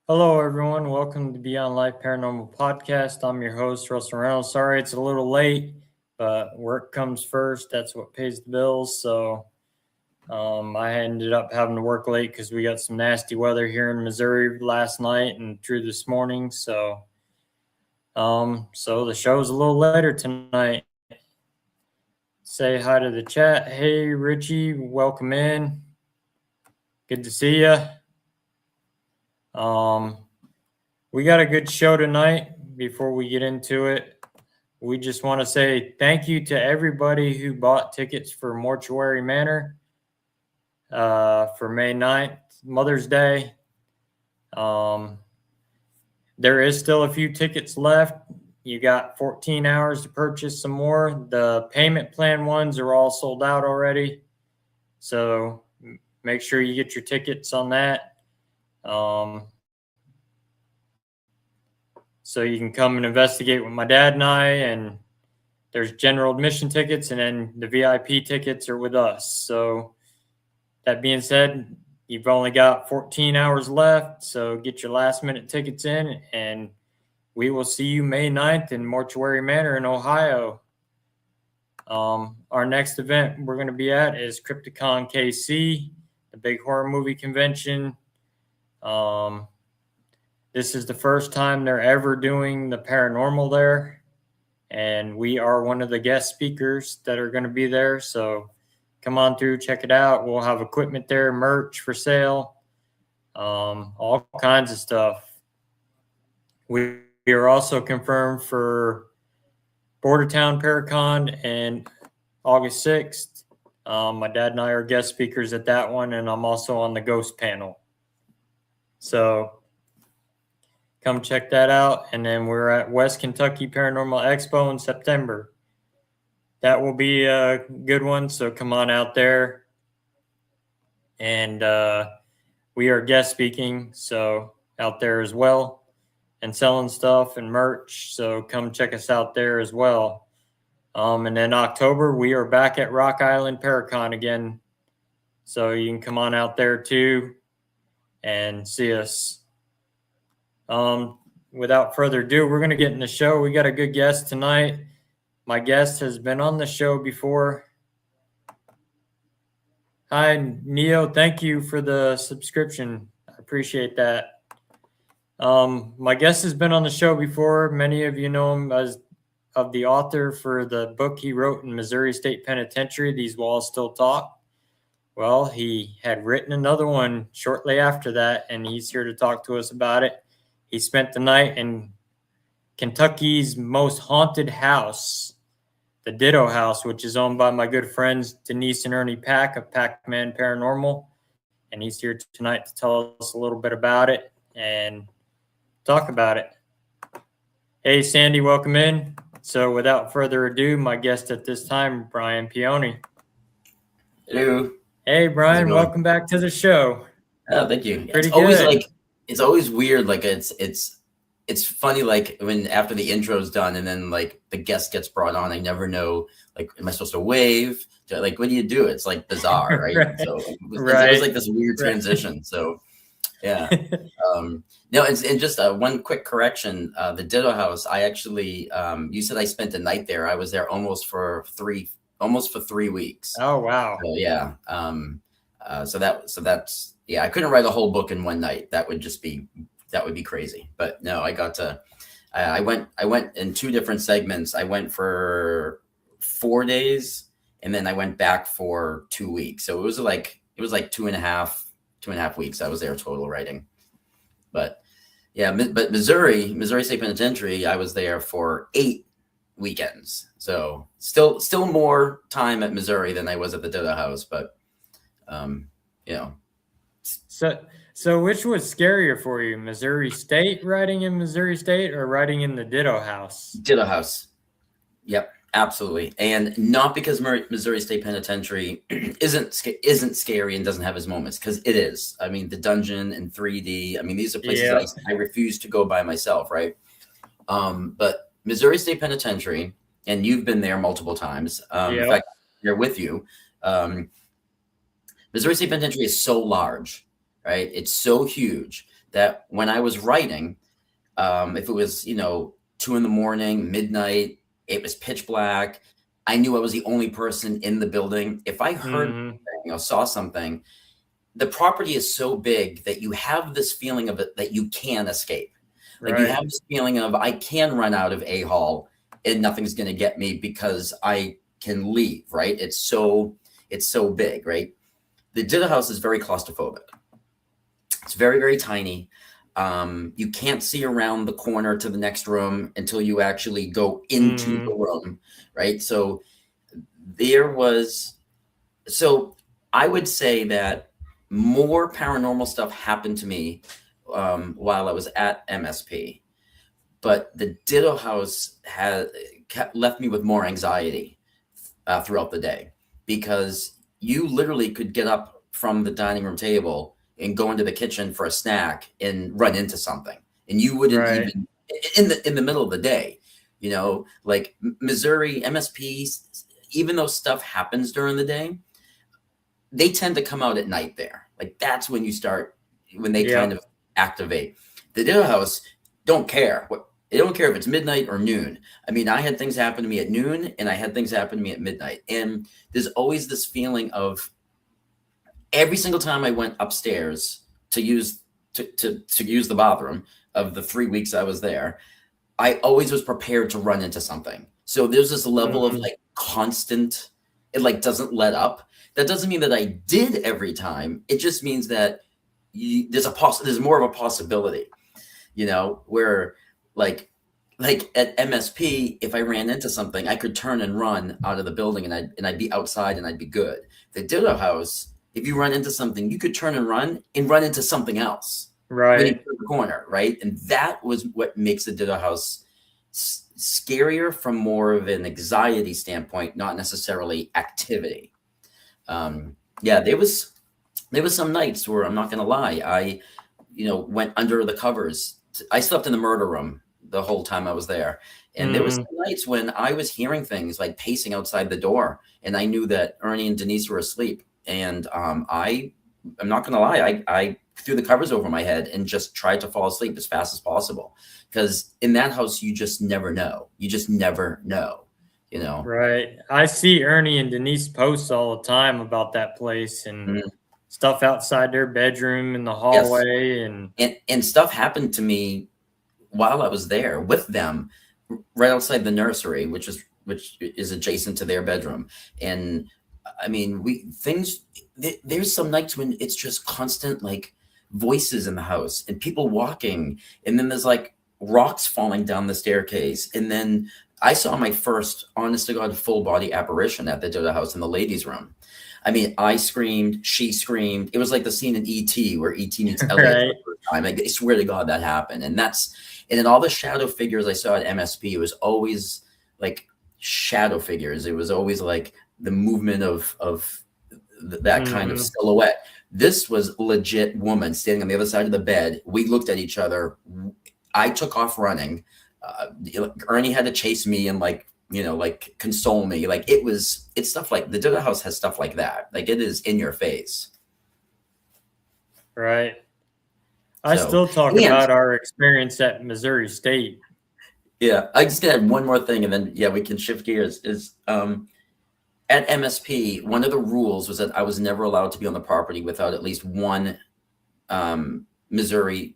Hello, everyone. Welcome to Beyond Life Paranormal Podcast. I'm your host, Russell Reynolds. Sorry it's a little late, but work comes first. That's what pays the bills. So I ended up having to work late because we got some nasty weather here in Missouri last night and through this morning. So the show's a little later tonight. Say hi to the chat. Hey, Richie, welcome in. Good to see you. We got a good show tonight. Before we get into it, we just want to say thank you to everybody who bought tickets for Mortuary Manor for May 9th, Mother's Day. There is still a few tickets left. You got 14 hours to purchase some more. The payment plan ones are all sold out already. So make sure you get your tickets on that. So you can come and investigate with my dad and I, and there's general admission tickets, and then the VIP tickets are with us. So that being said, you've only got 14 hours left, so get your last minute tickets in, and we will see you May 9th in Mortuary Manor in Ohio. Our next event we're going to be at is Crypticon KC, the big horror movie convention. This is the first time they're ever doing the paranormal there, and we are one of the guest speakers that are going to be there. So come on through, check it out. We'll have equipment there, merch for sale, all kinds of stuff. We are also confirmed for Bordertown Paracon and August 6th. My dad and I are guest speakers at that one, and I'm also on the ghost panel. So come check that out. And then we're at West Kentucky Paranormal Expo in September. That will be a good one. So come on out there. And we are guest speaking, so out there as well, and selling stuff and merch. So come check us out there as well. And then October, we are back at Rock Island Paracon again. So you can come on out there too and see us. Without further ado, we're going to get in the show. We got a good guest tonight. My guest has been on the show before. Hi, Neo. Thank you for the subscription. I appreciate that. My guest has been on the show before. Many of you know him as of the author for the book he wrote in Missouri State Penitentiary, These Walls Still Talk. Well, he had written another one shortly after that, and he's here to talk to us about it. He spent the night in Kentucky's most haunted house, the Ditto House, which is owned by my good friends Denise and Ernie Pack of Pac-Man Paranormal. And he's here tonight to tell us a little bit about it and talk about it. Hey, Sandy, welcome in. So without further ado, my guest at this time, Brian Paone. Hello. Hey, Brian, welcome back to the show. Oh, thank you. Pretty It's always weird. Like it's funny. Like when after the intro's done and then like the guest gets brought on, I never know. Like, am I supposed to wave? Like, what do you do? It's like bizarre, right? Right. So it was like this weird transition. So yeah. No, and just one quick correction. The Ditto House. I actually, you said I spent a night there. I was there almost for 3 weeks. Oh wow. So, yeah. So that's yeah. I couldn't write a whole book in one night. That would be crazy. But no, I got to. I went in 2 different segments. I went for 4 days, and then I went back for 2 weeks. So it was like 2.5 weeks. I was there total writing. But yeah, but Missouri State Penitentiary, I was there for 8 weekends. So still more time at Missouri than I was at the Ditto House. But you know. So which was scarier for you, Missouri State, writing in Missouri State, or writing in the Ditto House? Ditto House. Yep, absolutely. And not because Missouri State Penitentiary isn't scary and doesn't have its moments, because it is. I mean, the dungeon in 3D. I mean, these are places I refuse to go by myself, right? But Missouri State Penitentiary, and you've been there multiple times. In fact, here with you. Missouri State Penitentiary is so large, right? It's so huge that when I was writing, if it was, 2 in the morning, midnight, it was pitch black. I knew I was the only person in the building. If I heard Hmm. something or saw something, the property is so big that you have this feeling of it that you can escape. Like you Right. have this feeling of I can run out of a hall and nothing's going to get me because I can leave. Right? It's so big. Right? The Ditto House is very claustrophobic. It's very, very tiny. You can't see around the corner to the next room until you actually go into Hmm. the room, right? There was, so I would say that more paranormal stuff happened to me while I was at MSP, but the Ditto House had left me with more anxiety throughout the day because you literally could get up from the dining room table and go into the kitchen for a snack and run into something, and you wouldn't Right. even in the middle of the day, like Missouri MSPs, even though stuff happens during the day, they tend to come out at night there. Like that's when they kind Yep. of activate. The Ditto House don't care. They don't care if it's midnight or noon. I mean, I had things happen to me at noon and I had things happen to me at midnight. And there's always this feeling of every single time I went upstairs to use to use the bathroom of the 3 weeks I was there, I always was prepared to run into something. So there's this level of Hmm. like constant, it like doesn't let up. That doesn't mean that I did every time. It just means that there's more of a possibility, where like like at MSP, if I ran into something, I could turn and run out of the building and I'd be outside and I'd be good. The Ditto House, if you run into something, you could turn and run into something else when you Right. turn the corner, right? And that was what makes the Ditto House scarier from more of an anxiety standpoint, not necessarily activity. Yeah, there was some nights where I'm not gonna lie, I went under the covers. I slept in the murder room the whole time I was there. And there was Hmm. some nights when I was hearing things like pacing outside the door, and I knew that Ernie and Denise were asleep. And I'm not gonna lie, I threw the covers over my head and just tried to fall asleep as fast as possible. Because in that house, you just never know. You just never know, you know. Right. I see Ernie and Denise posts all the time about that place and Mm, stuff outside their bedroom in the yes. hallway. And And stuff happened to me while I was there with them, right outside the nursery, which is adjacent to their bedroom. And I mean, there's some nights when it's just constant like voices in the house and people walking, and then there's like rocks falling down the staircase. And then I saw my first honest to God full body apparition at the Doda house in the ladies' room. I mean, I screamed, she screamed. It was like the scene in E.T. where E.T. meets Elliot for right. the first time. I swear to God that happened. And in all the shadow figures I saw at MSP, it was always like shadow figures. It was always like the movement of that kind of Hmm. silhouette. This was legit woman standing on the other side of the bed. We looked at each other. I took off running. Ernie had to chase me and like console me. Like it's stuff like the Ditto House has stuff like that. Like it is in your face. Right. I So still talk and about our experience at Missouri State. yeah, I just gonna add one more thing, and then yeah, we can shift gears. Is At MSP, one of the rules was that I was never allowed to be on the property without at least Missouri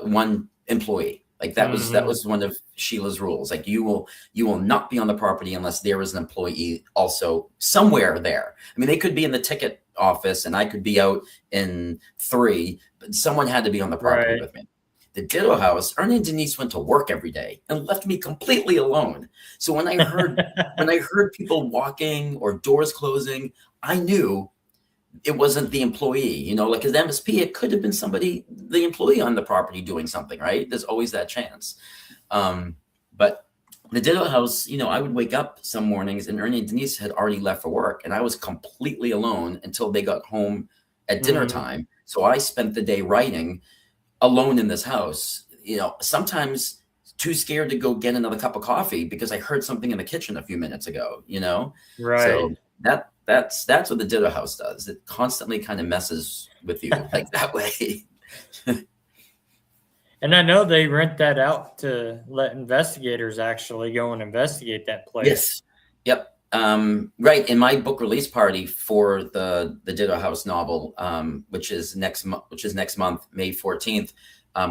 one employee. Like that was Hmm. one of Sheila's rules. Like you will not be on the property unless there is an employee also somewhere there. I mean, they could be in the ticket office and I could be out in 3, but someone had to be on the property Right. with me. The Ditto House, Ernie and Denise went to work every day and left me completely alone. So when I heard people walking or doors closing, I knew it wasn't the employee, like as MSP, it could have been somebody, the employee on the property doing something, right? There's always that chance. But the Ditto House, I would wake up some mornings and Ernie and Denise had already left for work and I was completely alone until they got home at dinner Hmm. time. So I spent the day writing alone in this house, sometimes too scared to go get another cup of coffee because I heard something in the kitchen a few minutes ago. Right. So that's what the Ditto House does. It constantly kind of messes with you like that way. And I know they rent that out to let investigators actually go and investigate that place. Yes. Yep. Right. In my book release party for the Ditto House novel, which is next month, May 14th,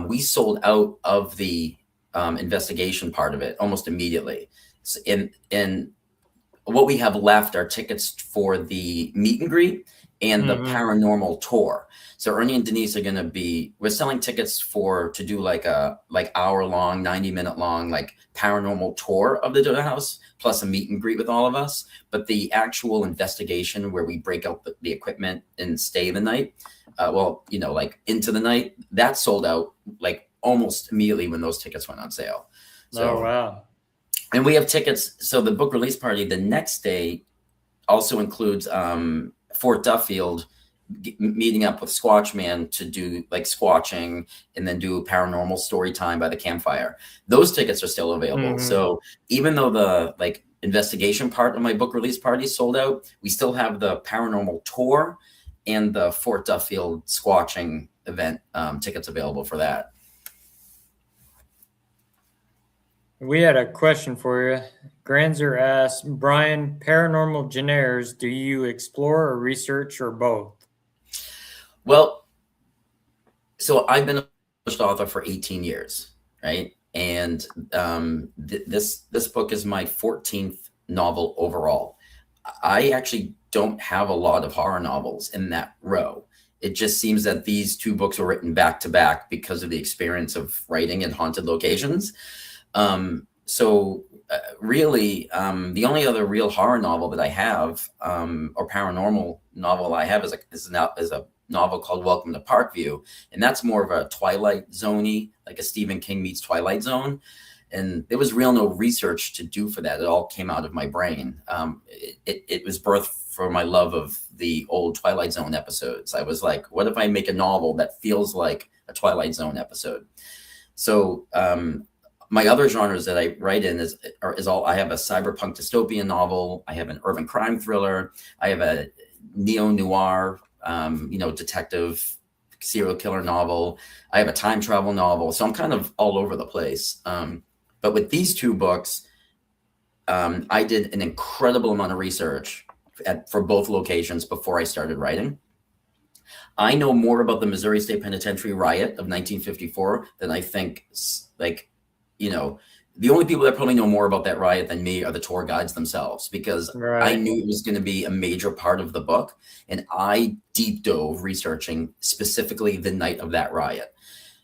we sold out of the investigation part of it almost immediately. In what we have left are tickets for the meet and greet and the paranormal tour. So Ernie and Denise are going to be, we're selling tickets to do like a hour long, 90-minute long, like paranormal tour of the Ditto House, plus a meet and greet with all of us. But the actual investigation where we break out the equipment and stay the night, like into the night, that sold out like almost immediately when those tickets went on sale. So, oh, wow. And we have tickets. So the book release party the next day also includes Fort Duffield meeting up with Squatch Man to do like squatching and then do paranormal story time by the campfire. Those tickets are still available. So even though the like investigation part of my book release party sold out, we still have the paranormal tour and the Fort Duffield squatching event tickets available for that. We had a question for you. Granzer asked, Brian, paranormal genres, do you explore or research or both? Well, so I've been a published author for 18 years, right? And this book is my 14th novel overall. I actually don't have a lot of horror novels in that row. It just seems that these two books were written back to back because of the experience of writing in haunted locations. Really, the only other real horror novel that I have, or paranormal novel I have, is a novel called Welcome to Parkview, and that's more of a Twilight Zone-y, like a Stephen King meets Twilight Zone. And there was no research to do for that. It all came out of my brain. It was birthed for my love of the old Twilight Zone episodes. I was like, what if I make a novel that feels like a Twilight Zone episode? So my other genres that I write in is all, I have a cyberpunk dystopian novel. I have an urban crime thriller. I have a neo-noir, detective serial killer novel. I have a time travel novel. So I'm kind of all over the place. But with these two books, I did an incredible amount of research for both locations before I started writing. I know more about the Missouri State Penitentiary riot of 1954 than I think, the only people that probably know more about that riot than me are the tour guides themselves, because I knew it was going to be a major part of the book. And I deep dove researching specifically the night of that riot.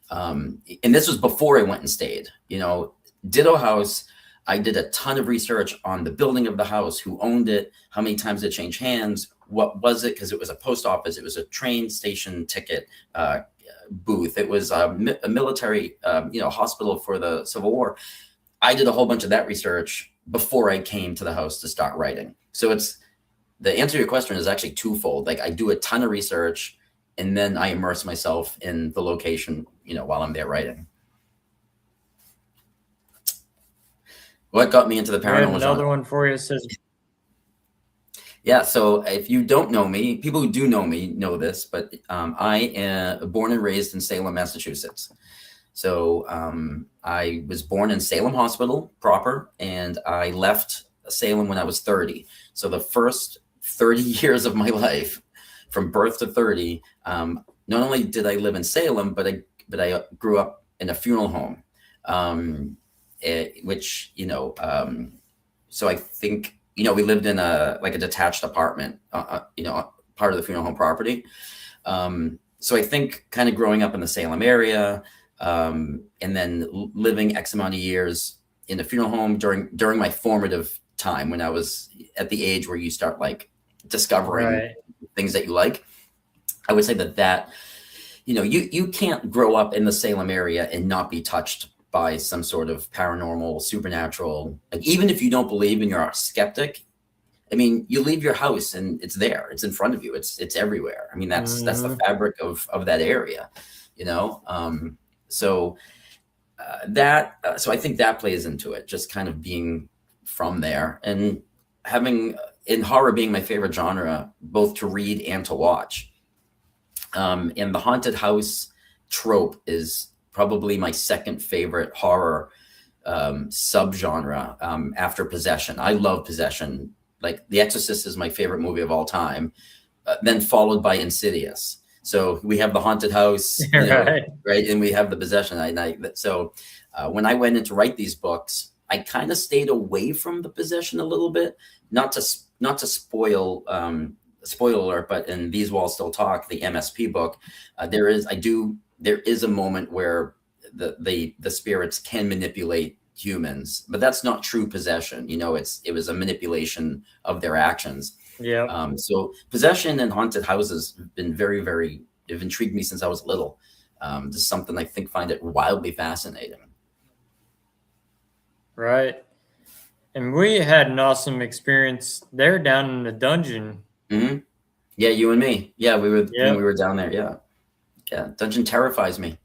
And this was before I went and stayed. Ditto House, I did a ton of research on the building of the house, who owned it, how many times it changed hands, what was it, because it was a post office, it was a train station ticket booth, it was a military hospital for the Civil War. I did a whole bunch of that research before I came to the house to start writing. So it's, the answer to your question is actually twofold. Like, I do a ton of research and then I immerse myself in the location, while I'm there writing. What got me into the paranormal Another genre? one for you says, yeah, so if you don't know me, people who do know me know this, but I am born and raised in Salem, Massachusetts. So I was born in Salem Hospital proper, and I left Salem when I was 30. So the first 30 years of my life, from birth to 30, not only did I live in Salem, but I grew up in a funeral home, so I think, we lived in a detached apartment, part of the funeral home property. So I think kind of growing up in the Salem area, and then living X amount of years in the funeral home during my formative time, when I was at the age where you start like discovering things that you like. I would say that you can't grow up in the Salem area and not be touched by some sort of paranormal, supernatural. Like, even if you don't believe and you're a skeptic, I mean, you leave your house and it's there, it's in front of you, it's everywhere. I mean, that's the fabric of that area, so I think that plays into it, just kind of being from there and having, in horror being my favorite genre, both to read and to watch. And the haunted house trope is probably my second favorite horror subgenre after Possession. I love Possession. Like The Exorcist is my favorite movie of all time, then followed by Insidious. So we have the haunted house, Right. right? And we have the possession. So when I went in to write these books, I kind of stayed away from the possession a little bit, not to spoil spoiler alert, but in These Walls Still Talk, the MSP book, there is a moment where the spirits can manipulate humans, but that's not true possession. It was a manipulation of their actions. Yeah. So possession and haunted houses have been have intrigued me since I was little. This is something I find it wildly fascinating. Right. And we had an awesome experience there down in the dungeon. Mm-hmm. Yeah, you and me. Yeah, when Yep. we were down there. Yeah. Dungeon terrifies me.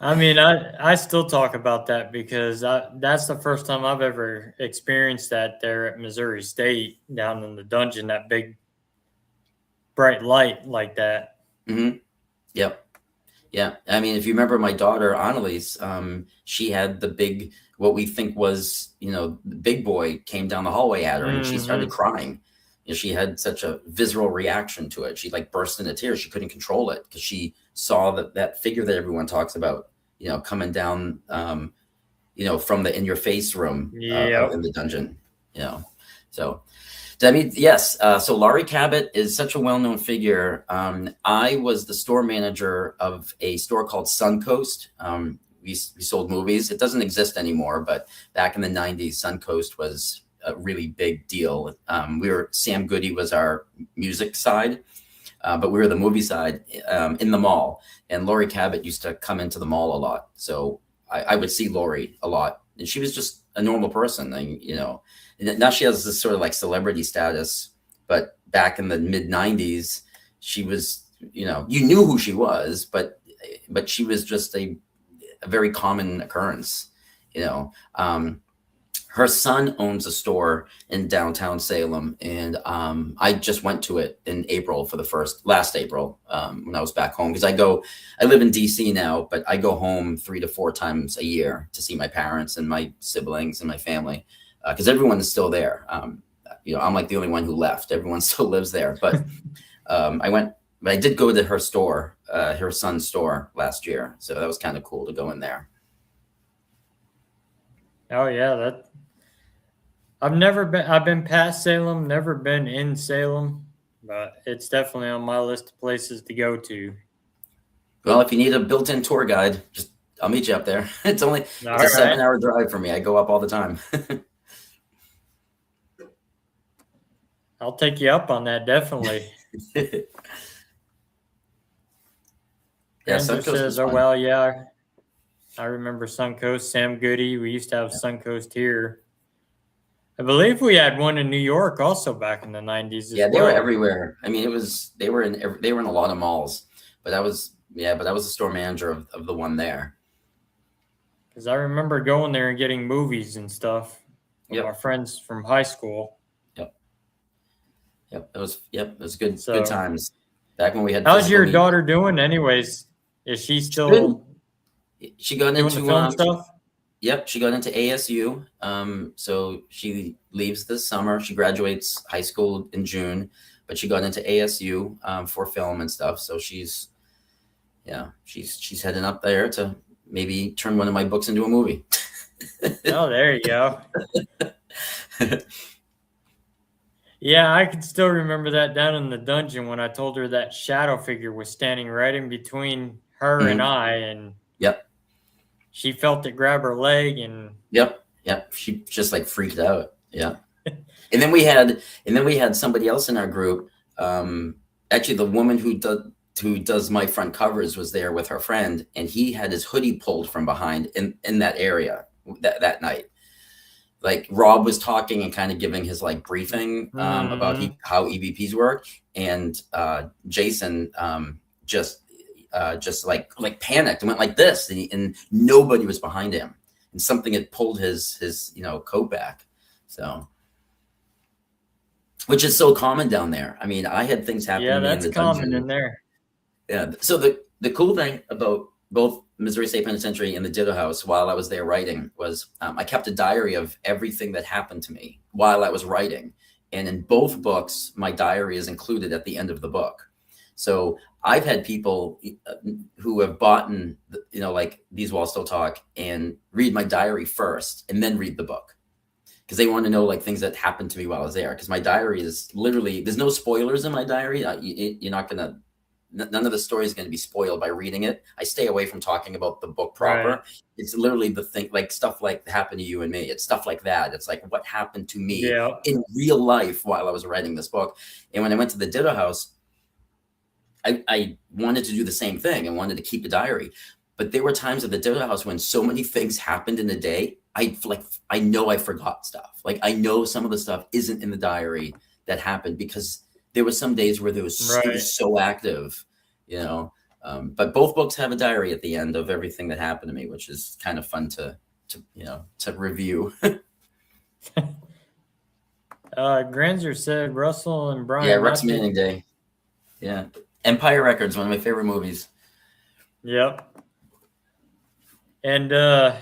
I mean, I still talk about that because that's the first time I've ever experienced that there at Missouri State down in the dungeon, that big bright light like that. Mm-hmm. Yep. Yeah. I mean, if you remember my daughter, Annalise, she had the big, what we think was, the big boy came down the hallway at her and she started crying. She had such a visceral reaction to it. She like burst into tears. She couldn't control it because she saw that figure that everyone talks about, coming down, from the in your face room in the dungeon, So, I mean, yes. So Laurie Cabot is such a well-known figure. I was the store manager of a store called Suncoast. We sold movies. It doesn't exist anymore, but back in the 90s, Suncoast was a really big deal. Sam Goody was our music side, but we were the movie side in the mall. And Laurie Cabot used to come into the mall a lot. So I would see Laurie a lot. And she was just a normal person, and now she has this sort of like celebrity status. But back in the mid 90s, she was, you knew who she was, but she was just a very common occurrence, Her son owns a store in downtown Salem, and I just went to it in April last April when I was back home, because I live in DC now, but I go home 3 to 4 times a year to see my parents and my siblings and my family, because everyone is still there. I'm like the only one who left. Everyone still lives there, but I did go to her store, her son's store last year, so that was kind of cool to go in there. Oh yeah, I've been past Salem, never been in Salem, but it's definitely on my list of places to go to. Well, if you need a built-in tour guide, I'll meet you up there. It's a 7-hour drive for me. I go up all the time. I'll take you up on that, definitely. Yeah, Suncoast says, "Oh well, yeah, I remember Suncoast. Sam Goody. We used to have Suncoast here. I believe we had one in New York also back in the 90s. Yeah, they were everywhere. I mean, they were in a lot of malls, but I was the store manager of the one there. Because I remember going there and getting movies and stuff with my friends from high school. Yep. It was good times back when we had. How's your daughter doing, anyways? Is she still? She got doing into the film stuff. Yep, she got into ASU. So she leaves this summer. She graduates high school in June, but she got into ASU for film and stuff. So she's heading up there to maybe turn one of my books into a movie. Oh, there you go. Yeah, I can still remember that down in the dungeon when I told her that shadow figure was standing right in between her and I, and she felt it grab her leg, and she just like freaked out. Yeah. and then we had somebody else in our group. Actually, the woman who does my front covers was there with her friend, and he had his hoodie pulled from behind in that area that night. Like Rob was talking and kind of giving his like briefing about how EVPs work, and Jason just like panicked and went like this, and nobody was behind him, and something had pulled his coat back. So, which is so common down there. I mean, I had things happen. Yeah, that's common in there. Yeah. So the cool thing about both Missouri State Penitentiary in the Ditto House while I was there writing was I kept a diary of everything that happened to me while I was writing. And in both books, my diary is included at the end of the book. So I've had people who have bought, like These Walls Still Talk, and read my diary first and then read the book, because they want to know like things that happened to me while I was there. Because my diary is literally, there's no spoilers in my diary. You're not going to, none of the story is going to be spoiled by reading it. I stay away from talking about the book proper. Right. It's literally the thing, like stuff like happened to you and me. It's stuff like that. It's like what happened to me Yeah. in real life while I was writing this book. And when I went to the Ditto House, I wanted to do the same thing and wanted to keep a diary. But there were times at the Ditto House when so many things happened in a day. I know I forgot stuff. Like I know some of the stuff isn't in the diary that happened because there were some days where it was so active, but both books have a diary at the end of everything that happened to me, which is kind of fun to review. Granzer said Russell and Brian. Yeah, Rex Manning Day. Yeah. Empire Records, one of my favorite movies. Yep. And I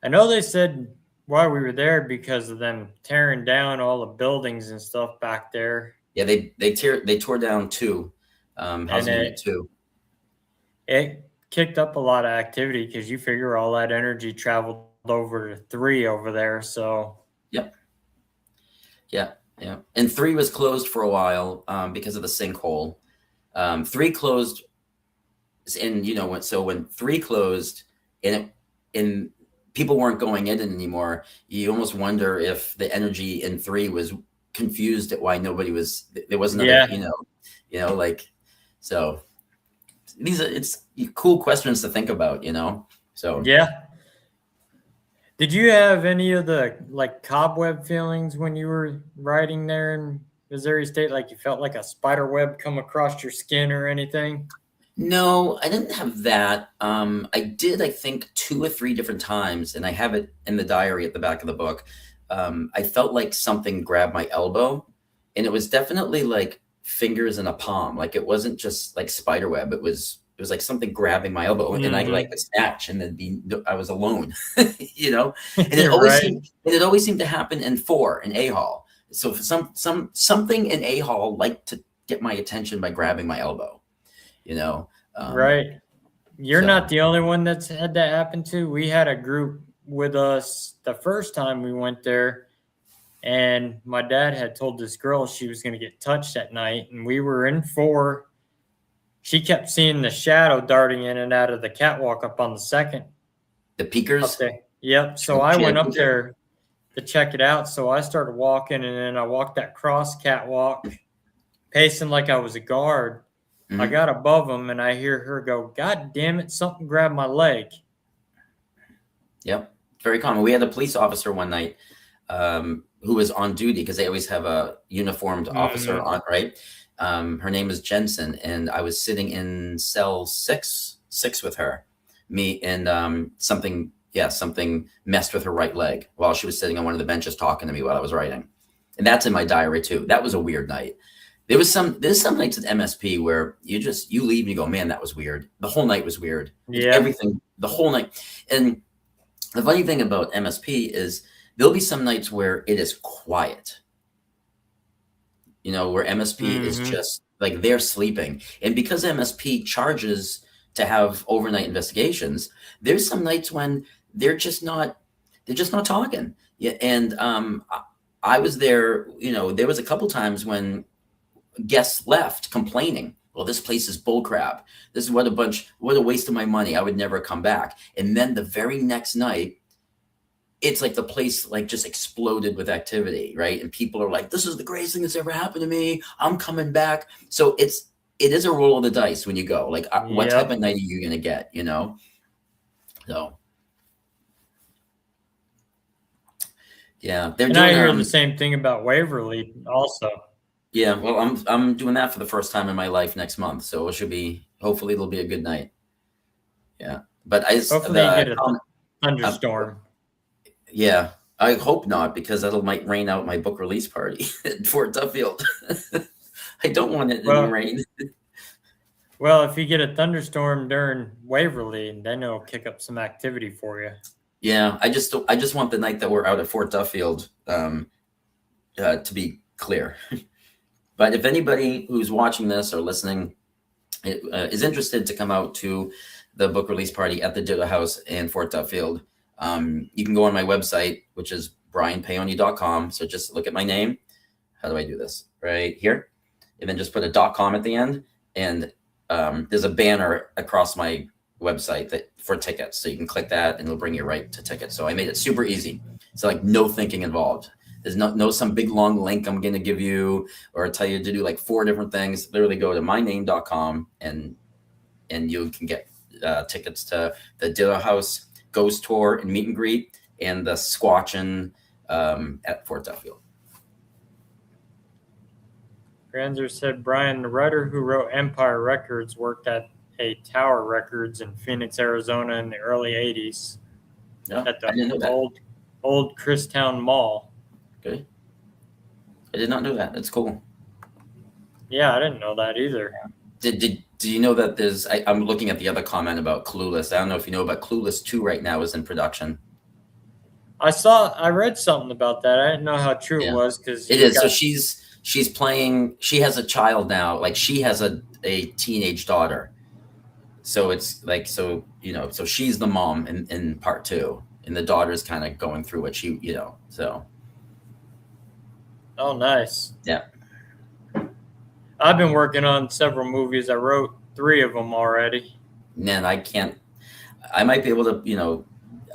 know they said while we were there because of them tearing down all the buildings and stuff back there. Yeah, they tore down 2, housing unit 2. It kicked up a lot of activity because you figure all that energy traveled over to 3 over there. So. Yep. Yeah. Yeah. And 3 was closed for a while because of the sinkhole. 3 closed, and when 3 closed and people weren't going in anymore, you almost wonder if the energy in 3 was confused at why nobody was. There wasn't, so it's cool questions to think about, So yeah. Did you have any of the like cobweb feelings when you were riding there in Missouri State? Like you felt like a spider web come across your skin or anything? No, I didn't have that. I did, I think 2 or 3 different times, and I have it in the diary at the back of the book. I felt like something grabbed my elbow, and it was definitely like fingers in a palm. Like it wasn't just like spider web. It was like something grabbing my elbow, and I like would snatch, and then I was alone, And it always seemed to happen in 4 in A Hall. So for something in A Hall liked to get my attention by grabbing my elbow, Right. You're not the only one that's had that happen to. We had a group with us the first time we went there, and my dad had told this girl she was going to get touched at night, and we were in 4. She kept seeing the shadow darting in and out of the catwalk up on the 2nd. The peekers? Yep. So I went up there to check it out. So I started walking, and then I walked that cross catwalk, pacing like I was a guard. I got above them, and I hear her go, "God damn it, something grabbed my leg." Yep. Very common. We had a police officer one night who was on duty because they always have a uniformed officer on, right? Her name is Jensen, and I was sitting in cell 6 with her, and something messed with her right leg while she was sitting on one of the benches talking to me while I was writing. And that's in my diary too. That was a weird night. There's some nights at MSP where you leave and you go, man, that was weird. The whole night was weird. Yeah. Everything, the whole night. And the funny thing about MSP is there'll be some nights where it is quiet. Where MSP is just like they're sleeping. And because MSP charges to have overnight investigations, there's some nights when they're just not talking. Yeah. And I was there, there was a couple times when guests left complaining, well, this place is bullcrap. This is what a waste of my money. I would never come back. And then the very next night, it's like the place like just exploded with activity, right? And people are like, this is the greatest thing that's ever happened to me. I'm coming back. So it is a roll of the dice when you go. Like, what type of night are you going to get, So, yeah. And I hear the same thing about Waverly also. Yeah, well, I'm doing that for the first time in my life next month, so hopefully it'll be a good night. Yeah, but hopefully you get a thunderstorm. Yeah, I hope not, because might rain out my book release party at Fort Duffield. I don't want it in the rain. Well, if you get a thunderstorm during Waverly, then it'll kick up some activity for you. Yeah, I just want the night that we're out at Fort Duffield to be clear. But if anybody who's watching this or listening is interested to come out to the book release party at the Ditto House in Fort Duffield, you can go on my website, which is brianpaone.com. So just look at my name. How do I do this? Right here. And then just put a .com at the end. And there's a banner across my website for tickets. So you can click that and it'll bring you right to tickets. So I made it super easy. So like no thinking involved. There's no some big long link I'm going to give you or tell you to do like 4 different things. Literally go to myname.com and you can get tickets to the Ditto House Ghost Tour and meet and greet and the Squatchin' at Fort Duffield. Granzer said Brian, the writer who wrote Empire Records, worked at a Tower Records in Phoenix, Arizona in the early 80s No, at I didn't know the that. old Christown Mall. Good. I did not know that. That's cool. Yeah, I didn't know that either. Do you know that there's? I'm looking at the other comment about Clueless. I don't know if you know about Clueless 2 right now is in production. I read something about that. I didn't know how true it was because it is. So she's playing. She has a child now. Like she has a teenage daughter. So it's like so she's the mom in part 2, and the daughter's kind of going through what she so. Oh, nice. Yeah. I've been working on several movies. I wrote 3 of them already. Man, I might be able to,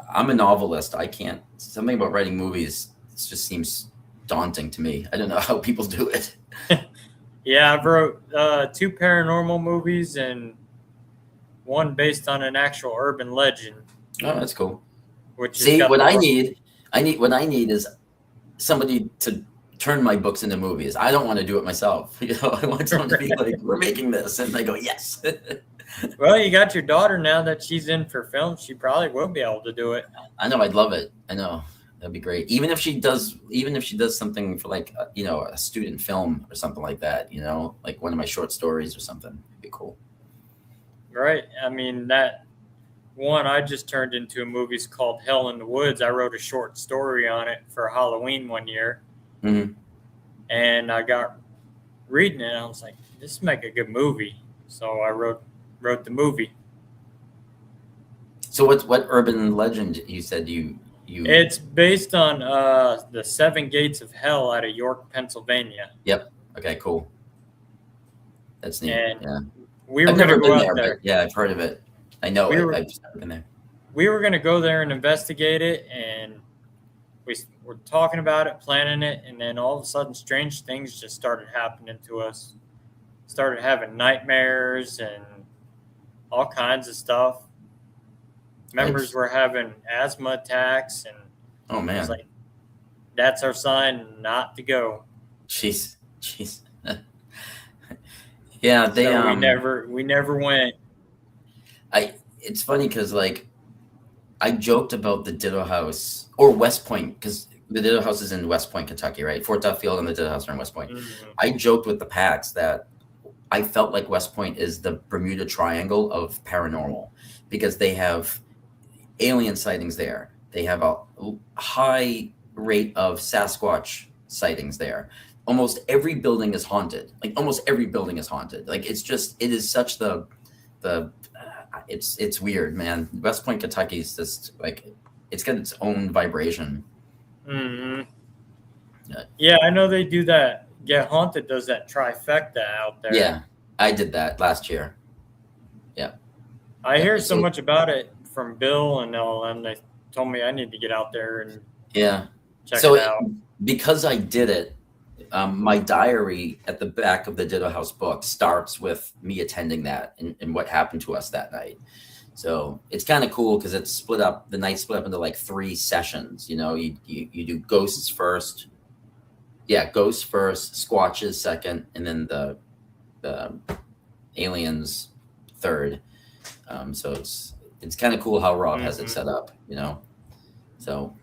I'm a novelist. I can't, something about writing movies just seems daunting to me. I don't know how people do it. Yeah, I've wrote 2 paranormal movies and 1 based on an actual urban legend. Oh, that's cool. Which See, what I need is somebody to turn my books into movies. I don't want to do it myself. I want someone to be like, we're making this. And they go, yes. Well, you got your daughter now that she's in for film. She probably will be able to do it. I know. I'd love it. I know. That'd be great. Even if she does something for like, a student film or something like that, like one of my short stories or something. It'd be cool. Right. I mean, that one I just turned into a movie is called Hell in the Woods. I wrote a short story on it for Halloween one year. Mm-hmm. And I got reading it and I was like, this would make a good movie. So I wrote the movie. So what urban legend you said you It's based on the 7 Gates of Hell out of York, Pennsylvania. Yep. Okay, cool. That's neat. And yeah. I've never been there, but yeah, I've heard of it. I know I've just never been there. We were going to go there and investigate it, and we were talking about it, planning it, and then all of a sudden strange things just started happening to us. Started having nightmares and all kinds of stuff. Members were having asthma attacks, and oh man, I was like, that's our sign not to go. Jeez. Yeah, we never went. It's funny because like I joked about the Ditto House or West Point, because the Ditto House is in West Point, Kentucky, right? Fort Duffield and the Ditto House are in West Point. Mm-hmm. I joked with the PAX that I felt like West Point is the Bermuda Triangle of paranormal, because they have alien sightings there. They have a high rate of Sasquatch sightings there. Almost every building is haunted. Like it is such it's weird, man. West Point, Kentucky is just like, it's got its own vibration. Mm-hmm. Yeah, I know they do that. Get Haunted does that trifecta out there. Yeah, I did that last year. Yeah. I hear so much about it from Bill and all them. They told me I need to get out there and check it out. Because I did it, my diary at the back of the Ditto House book starts with me attending that and what happened to us that night. So it's kind of cool because it's split up. The night split up into like 3 sessions. You do ghosts first. Yeah, ghosts first, Squatches second, and then the aliens third. So it's kind of cool how Rob has it set up. So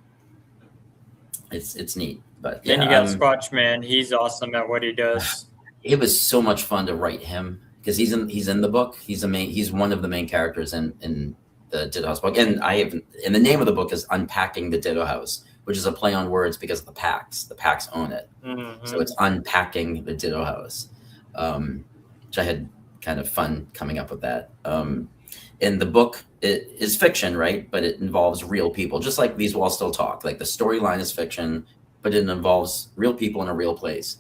it's neat. But then you got Squatch Man. He's awesome at what he does. It was so much fun to write him because he's in the book. He's one of the main characters in the Ditto House book. And the name of the book is Unpacking the Ditto House, which is a play on words because of the Packs. The Packs own it. Mm-hmm. So it's Unpacking the Ditto House, which I had kind of fun coming up with that. In the book, it is fiction, right? But it involves real people, just like These Walls Still Talk. Like the storyline is fiction, but it involves real people in a real place.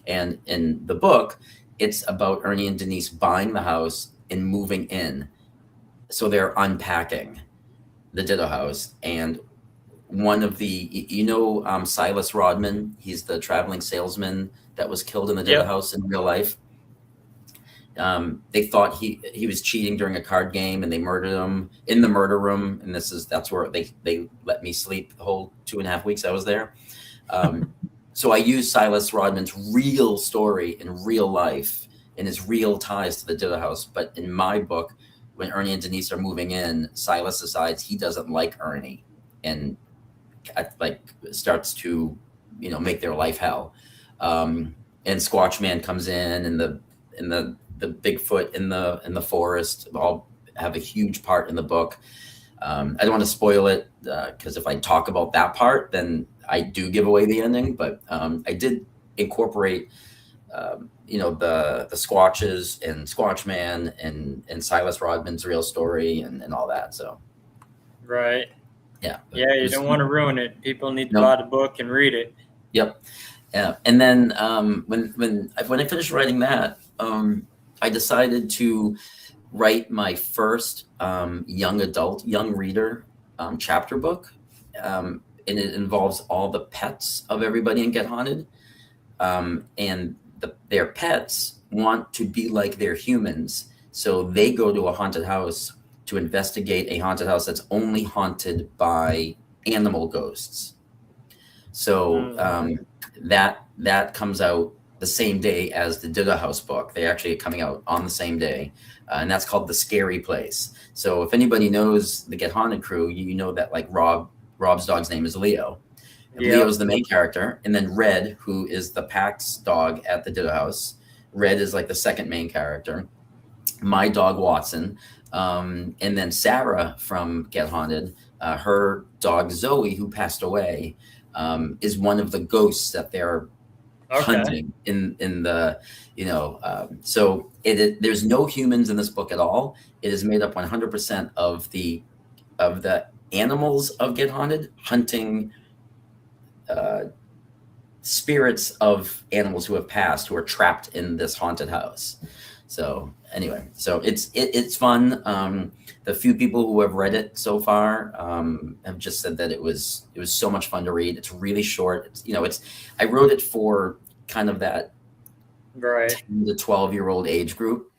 And in the book, it's about Ernie and Denise buying the house and moving in. So they're unpacking the Ditto House. And one of the, Silas Rodman, he's the traveling salesman that was killed in the Ditto House in real life. They thought he was cheating during a card game, and they murdered him in the murder room. And that's where they let me sleep the whole 2.5 weeks I was there. So I used Silas Rodman's real story in real life and his real ties to the Ditto House. But in my book, when Ernie and Denise are moving in, Silas decides he doesn't like Ernie and starts to, make their life hell. And Squatch Man comes in, and the Bigfoot in the forest all have a huge part in the book. I don't want to spoil it because if I talk about that part, then I do give away the ending. But I did incorporate, the Squatches and Squatch Man and Silas Rodman's real story and all that. So, right. Yeah. Yeah, you don't want to ruin it. People need to buy the book and read it. Yep. Yeah. And then when I finished writing that, I decided to write my first young reader chapter book. And it involves all the pets of everybody in Get Haunted. And their pets want to be like their humans. So they go to a haunted house to investigate a haunted house that's only haunted by animal ghosts. So that comes out the same day as the Ditto House book. They actually are coming out on the same day. And that's called The Scary Place. So if anybody knows the Get Haunted crew, you know that like Rob's dog's name is Leo. Yep. Leo's the main character. And then Red, who is the Pax dog at the Ditto House. Red is like the second main character. My dog, Watson. And then Sarah from Get Haunted, her dog, Zoe, who passed away, is one of the ghosts that they're hunting in the, so there's no humans in this book at all. It is made up 100% of the animals of Get Haunted hunting spirits of animals who have passed, who are trapped in this haunted house. So anyway, so it's fun. The few people who have read it so far have just said that it was so much fun to read. It's really short. I wrote it for kind of that 10 to 12-year-old age group.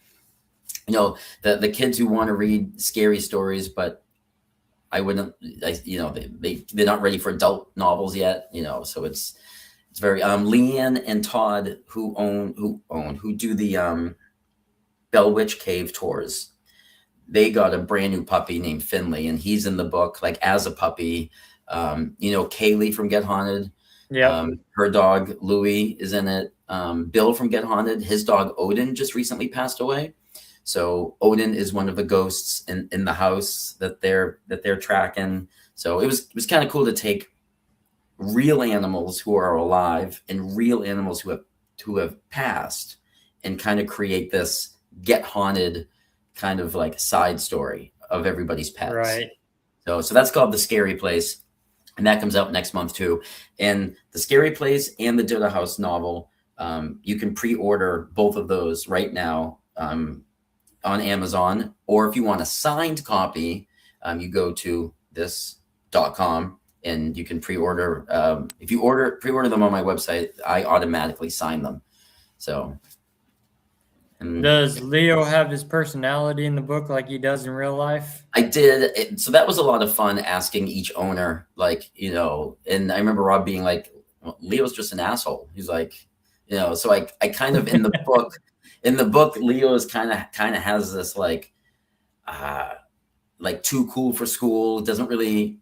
The kids who want to read scary stories, but they're not ready for adult novels yet. So it's very Leanne and Todd who do the Bell Witch Cave tours. They got a brand new puppy named Finley, and he's in the book like as a puppy. Kaylee from Get Haunted. Yeah. Her dog Louie is in it. Bill from Get Haunted, his dog Odin just recently passed away. So Odin is one of the ghosts in the house that they're tracking. So it was kind of cool to take real animals who are alive and real animals who have passed and kind of create this Get Haunted kind of like side story of everybody's pets. Right. So that's called The Scary Place, and that comes out next month too. And The Scary Place and the Ditto House novel, you can pre-order both of those right now on Amazon, or if you want a signed copy, you go to this.com and you can pre-order. If you pre-order them on my website, I automatically sign them. So. Does Leo have his personality in the book like he does in real life? I did. So that was a lot of fun asking each owner, and I remember Rob being like, well, Leo's just an asshole. He's like, so I kind of in the book, Leo is kind of has this like too cool for school. Doesn't really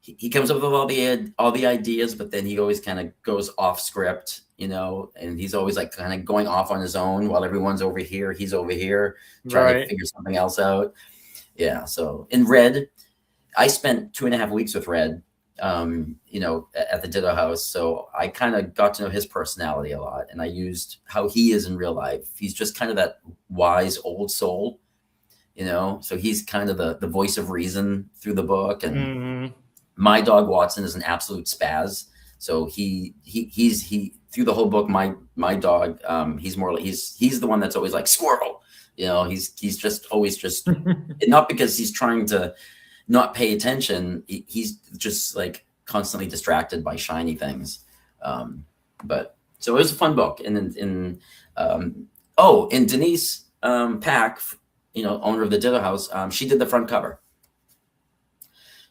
he comes up with all the ideas, but then he always kind of goes off script, and he's always like kind of going off on his own while everyone's over here. He's over here trying to Right. figure something else out. Yeah. So in Red, I spent 2.5 weeks with Red, at the Ditto House. So I kind of got to know his personality a lot, and I used how he is in real life. He's just kind of that wise old soul, so he's kind of the voice of reason through the book. And Mm-hmm. my dog Watson is an absolute spaz. So he's through the whole book, my dog, he's more like, he's the one that's always like squirrel, he's just always just not because he's trying to not pay attention. He's just like constantly distracted by shiny things. But so it was a fun book. And and Denise Pack, owner of the Ditto House, she did the front cover.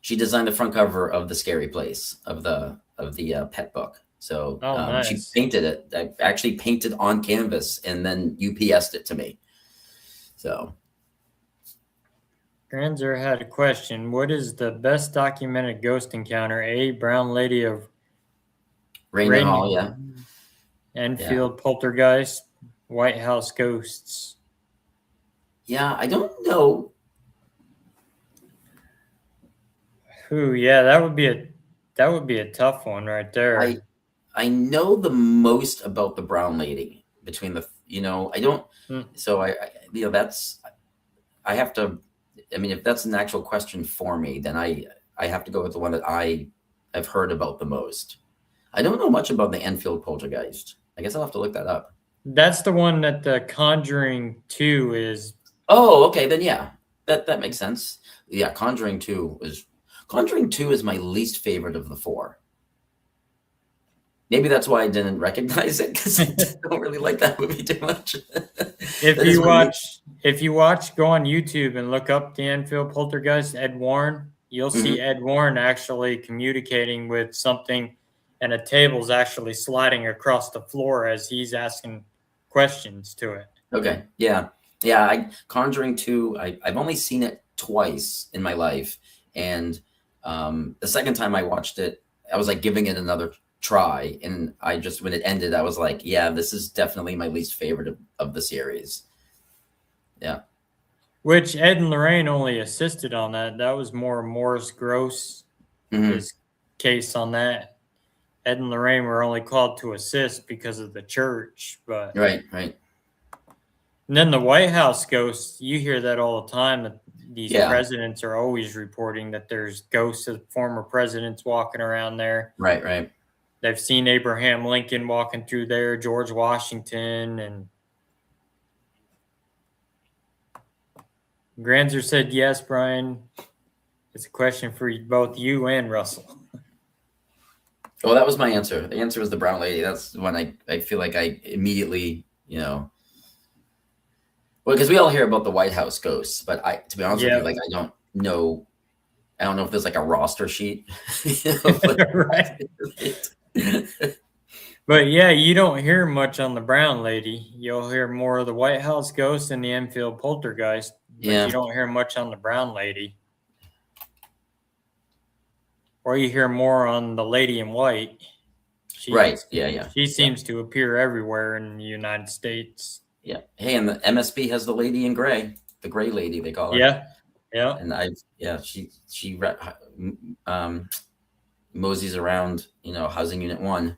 She designed the front cover of The Scary Place of the pet book. So nice. She painted it. I actually painted on canvas and then UPS'd it to me. So Granzer had a question. What is the best documented ghost encounter? A. Brown Lady of Raymond Hall, yeah. Enfield Poltergeist, White House Ghosts. Yeah, I don't know. Yeah, that would be a tough one right there. I know the most about the Brown Lady between the, I don't. So that's, I have to. I mean, if that's an actual question for me, then I have to go with the one that I've heard about the most. I don't know much about the Enfield Poltergeist. I guess I'll have to look that up. That's the one that the Conjuring 2 is. Oh, okay, then yeah, that makes sense. Yeah, Conjuring 2 is my least favorite of the four. Maybe that's why I didn't recognize it, because I don't really like that movie too much. If you watch, go on YouTube and look up the Enfield Poltergeist, Ed Warren, you'll see Ed Warren actually communicating with something, and a table's actually sliding across the floor as he's asking questions to it. Okay, yeah. Conjuring 2, I've only seen it twice in my life, and the second time I watched it, I was like giving it another try, and I just, when it ended, I was like, yeah, this is definitely my least favorite of the series. Yeah. Which Ed and Lorraine only assisted on that. That was more Morris Gross, his case on that. Ed and Lorraine were only called to assist because of the church, but right. And then the White House ghosts, you hear that all the time, that these presidents are always reporting that there's ghosts of former presidents walking around there. Right. They've seen Abraham Lincoln walking through there, George Washington, and Granzer said yes, Brian. It's a question for both you and Russell. Well, that was my answer. The answer was the Brown Lady. That's when I feel like I immediately, well, because we all hear about the White House ghosts, but to be honest with you, like, I don't know if there's like a roster sheet. Right. But yeah, you don't hear much on the Brown Lady. You'll hear more of the White House ghost and the Enfield Poltergeist, but you don't hear much on the Brown Lady. Or you hear more on the Lady in White. Right. Yeah. She seems to appear everywhere in the United States. Yeah. Hey, and the MSB has the Lady in Gray, the Gray Lady, they call her. Yeah. And she moseys around, Housing Unit 1.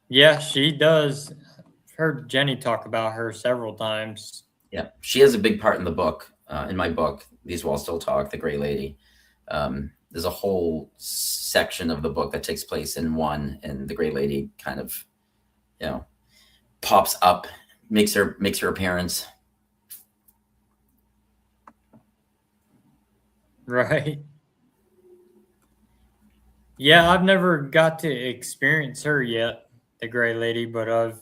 Yeah, she does. I've heard Jenny talk about her several times. Yeah, she has a big part in the book. In my book, These Walls Still Talk, The Gray Lady. There's a whole section of the book that takes place in 1, and the Gray Lady kind of, pops up, makes her appearance. Right. Yeah, I've never got to experience her yet, the Gray Lady, but I've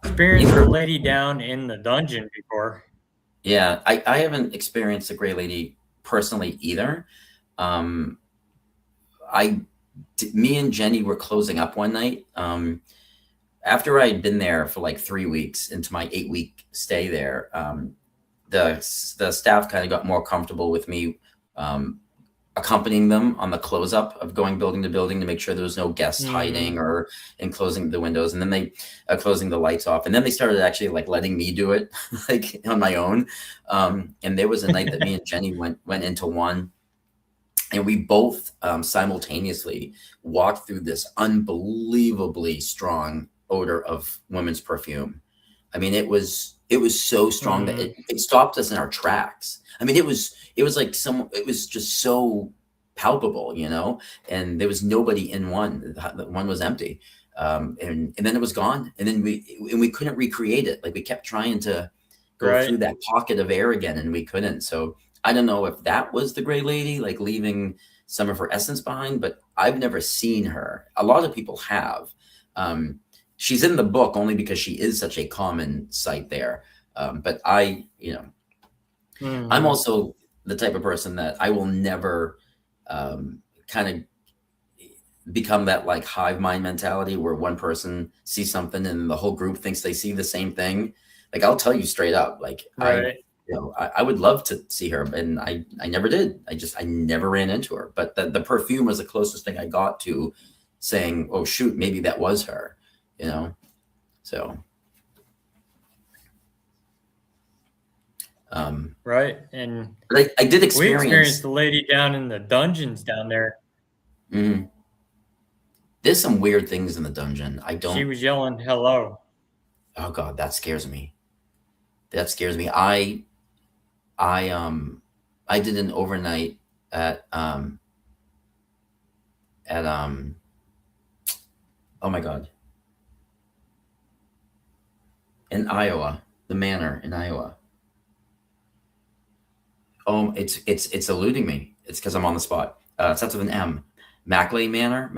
experienced the lady down in the dungeon before. Yeah, I haven't experienced the Gray Lady personally either. Me and Jenny were closing up one night. After I had been there for like 3 weeks into my 8-week stay there, the staff kind of got more comfortable with me accompanying them on the close up of going building to building to make sure there was no guests hiding or in closing the windows, and then they closing the lights off, and then they started actually like letting me do it like on my own. And there was a night that me and Jenny went into one, and we both simultaneously walked through this unbelievably strong odor of women's perfume. I mean, it was so strong that it stopped us in our tracks. I mean, it was like it was just so palpable, you know, and there was nobody in one. One was empty. And then it was gone. And then we couldn't recreate it. Like, we kept trying to go through that pocket of air again, and we couldn't. So I don't know if that was the Gray Lady, like leaving some of her essence behind, but I've never seen her. A lot of people have. She's in the book only because she is such a common sight there. But I'm also the type of person that I will never kind of become that like hive mind mentality where one person sees something and the whole group thinks they see the same thing. Like, I'll tell you straight up, like, I would love to see her, and I never did. I never ran into her. But the perfume was the closest thing I got to saying, oh shoot, maybe that was her, you know? So right. And but I did experience. We experienced the lady down in the dungeons down there. There's some weird things in the dungeon. She was yelling hello. Oh God, that scares me. That scares me. I did an overnight at oh my God, in Iowa, the manor in Iowa. Oh, it's eluding me. It's because I'm on the spot. It starts with an M. Mackley Manor.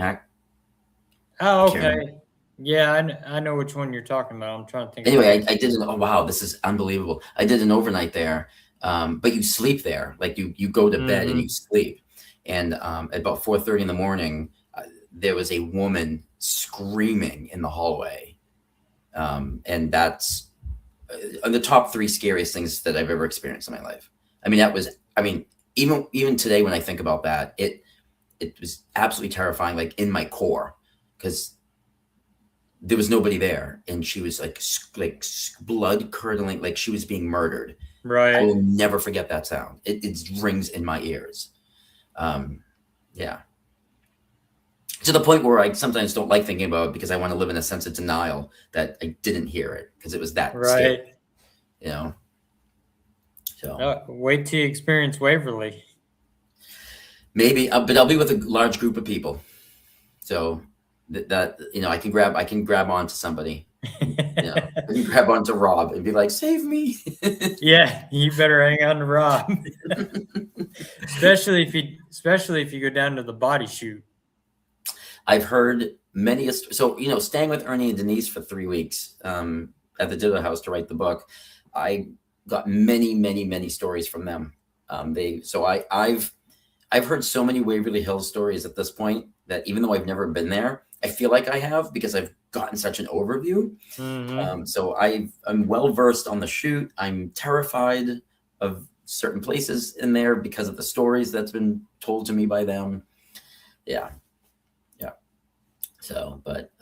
Oh, okay. Yeah, I know which one you're talking about. I'm trying to think. Anyway, I did. Oh wow, this is unbelievable. I did an overnight there, but you sleep there. Like, you go to bed and you sleep. And at about 4:30 in the morning, there was a woman screaming in the hallway, and that's the top 3 scariest things that I've ever experienced in my life. I mean, even today when I think about that, it was absolutely terrifying, like in my core, because there was nobody there, and she was like blood curdling, like she was being murdered. Right. I will never forget that sound. It rings in my ears. Yeah. To the point where I sometimes don't like thinking about it, because I want to live in a sense of denial that I didn't hear it, because it was that scary, you know. So wait till you experience Waverly. Maybe, but I'll be with a large group of people, so that you know, I can grab onto somebody. You know, I can grab onto Rob and be like, "Save me!" Yeah, you better hang on to Rob, especially if you go down to the body shoot. I've heard many. So, you know, staying with Ernie and Denise for 3 weeks at the Ditto House to write the book, I got many stories from them. I've heard so many Waverly Hills stories at this point that even though I've never been there, I feel like I have, because I've gotten such an overview. So I'm well versed on the shoot. I'm terrified of certain places in there because of the stories that's been told to me by them. Yeah. So, but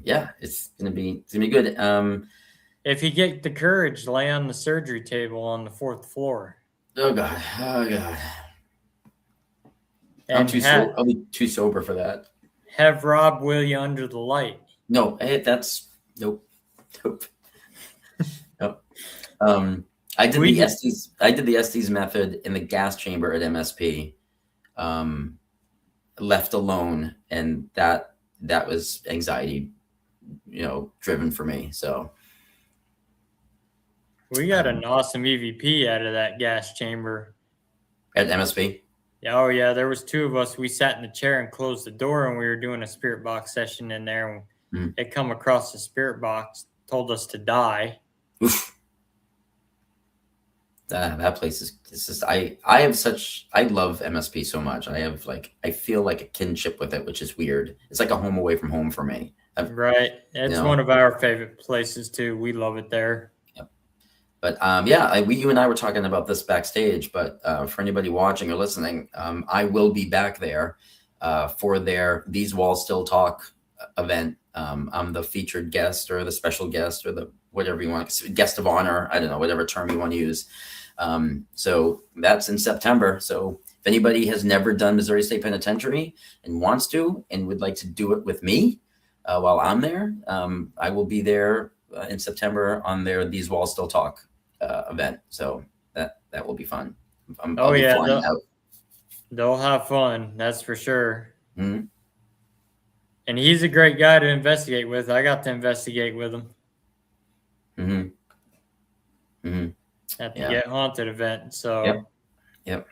yeah, it's gonna be good. If you get the courage, lay on the surgery table on the 4th floor. Oh God. I'll be too sober for that. Have Rob wheel you under the light. No, that's nope. Nope. I did the Estes method in the gas chamber at MSP, left alone, and that was anxiety, you know, driven for me. So we got an awesome EVP out of that gas chamber at MSP. Oh yeah, there was 2 of us. We sat in the chair and closed the door, and we were doing a spirit box session in there. And it come across the spirit box, told us to die. Oof. That place is just, I love MSP so much. I feel like a kinship with it, which is weird. It's like a home away from home for me. Right. It's one of our favorite places too. We love it there. Yep. But yeah, you and I were talking about this backstage. But for anybody watching or listening, I will be back there for their These Walls Still Talk event. I'm the featured guest or the special guest or the whatever you want, guest of honor. I don't know, whatever term you want to use. So that's in September. So if anybody has never done Missouri State Penitentiary and wants to and would like to do it with me while I'm there, I will be there in September on their These Walls Still Talk event. So that will be fun. I'll be flying out. They'll have fun. That's for sure. Mm-hmm. And he's a great guy to investigate with. I got to investigate with him. Mm-hmm. Mm-hmm. At the Get Haunted event. So Yep.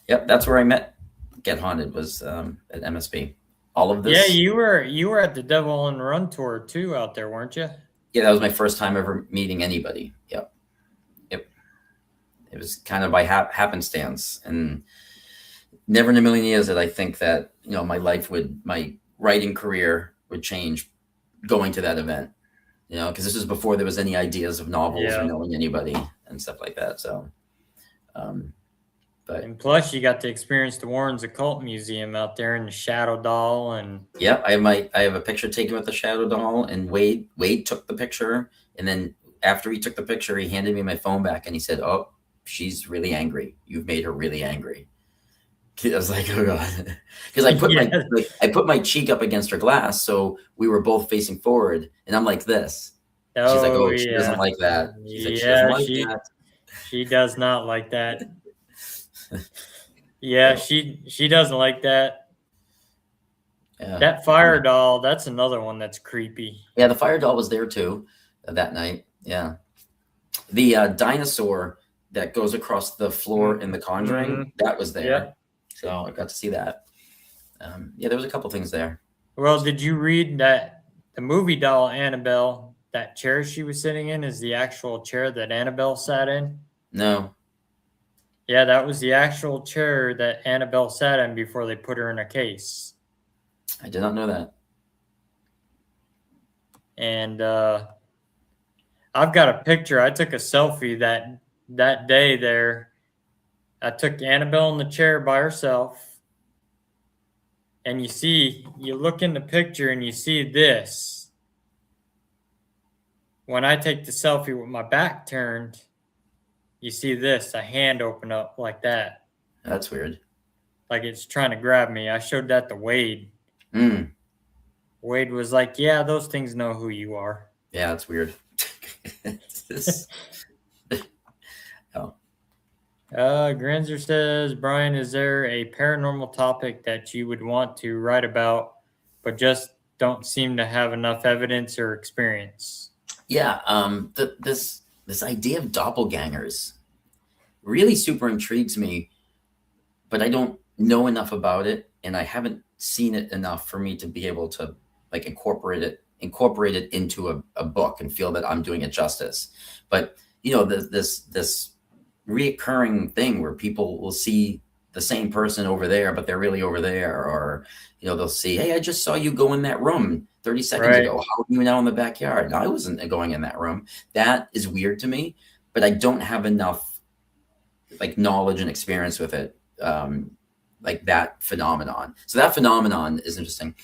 That's where I met Get Haunted, was at MSP. All of this. Yeah, you were at the Devil on the Run tour too out there, weren't you? Yeah, that was my first time ever meeting anybody. Yep. It was kind of by happenstance, and never in a million years did I think that, you know, my writing career would change going to that event. You know, because this was before there was any ideas of novels or knowing anybody and stuff like that. So, but and plus you got to experience the Warren's Occult Museum out there and the Shadow Doll. And yeah, I have a picture taken with the Shadow Doll, and Wade took the picture, and then after he took the picture, he handed me my phone back and he said, "Oh, she's really angry. You've made her really angry." I was like, "Oh God," because I put my cheek up against her glass, so we were both facing forward, and I'm like this. She's like, "Oh, she doesn't like that." She's like, "She doesn't like that." She does not like that. Yeah, she doesn't like that. Yeah. That fire doll, that's another one that's creepy. Yeah, the fire doll was there too that night. Yeah, the dinosaur that goes across the floor in The Conjuring, that was there. Yeah. So I got to see that. Yeah, there was a couple things there. Well, did you read that the movie doll Annabelle, that chair she was sitting in is the actual chair that Annabelle sat in? No. Yeah, that was the actual chair that Annabelle sat in before they put her in a case. I did not know that. And I've got a picture. I took a selfie that day there. I took Annabelle in the chair by herself. And you look in the picture and you see this. When I take the selfie with my back turned, you see this, a hand open up like that. That's weird. Like it's trying to grab me. I showed that to Wade. Wade was like, "Yeah, those things know who you are." Yeah, that's weird. Oh. Grinzer says, "Brian, is there a paranormal topic that you would want to write about, but just don't seem to have enough evidence or experience?" Yeah, this idea of doppelgangers really super intrigues me, but I don't know enough about it, and I haven't seen it enough for me to be able to like incorporate it into a book and feel that I'm doing it justice. But you know, this reoccurring thing where people will see the same person over there, but they're really over there, or you know, they'll see, "Hey, I just saw you go in that room 30 seconds ago. How are you now in the backyard?" No, I wasn't going in that room. That is weird to me, but I don't have enough like knowledge and experience with it, like that phenomenon. So that phenomenon is interesting.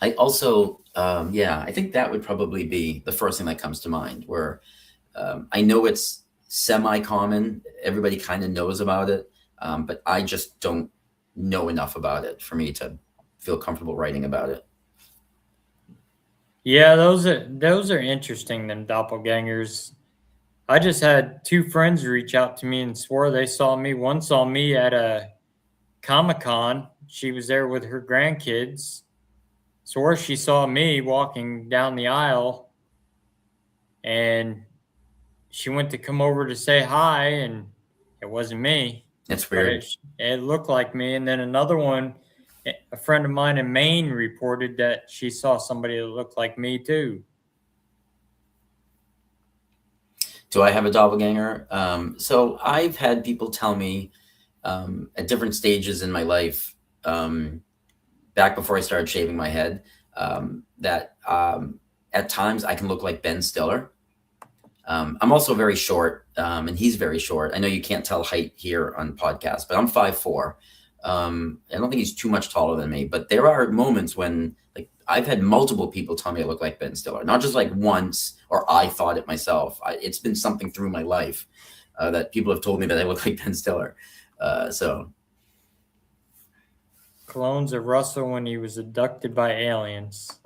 I also, I think that would probably be the first thing that comes to mind, where I know it's semi-common. Everybody kind of knows about it, but I just don't know enough about it for me to feel comfortable writing about it. Yeah, those are interesting, them doppelgangers. I just had two friends reach out to me and swore they saw me. One saw me at a Comic-Con. She was there with her grandkids. Swore she saw me walking down the aisle, and she went to come over to say hi, and it wasn't me. That's weird. It looked like me. And then another one, a friend of mine in Maine reported that she saw somebody that looked like me too. Do I have a doppelganger? So I've had people tell me at different stages in my life, back before I started shaving my head, that at times I can look like Ben Stiller. I'm also very short, and he's very short. I know you can't tell height here on podcast, but I'm 5'4". I don't think he's too much taller than me, but there are moments when like I've had multiple people tell me I look like Ben Stiller, not just like once or I thought it myself. It's been something through my life that people have told me that I look like Ben Stiller. So Clones of Russell when he was abducted by aliens.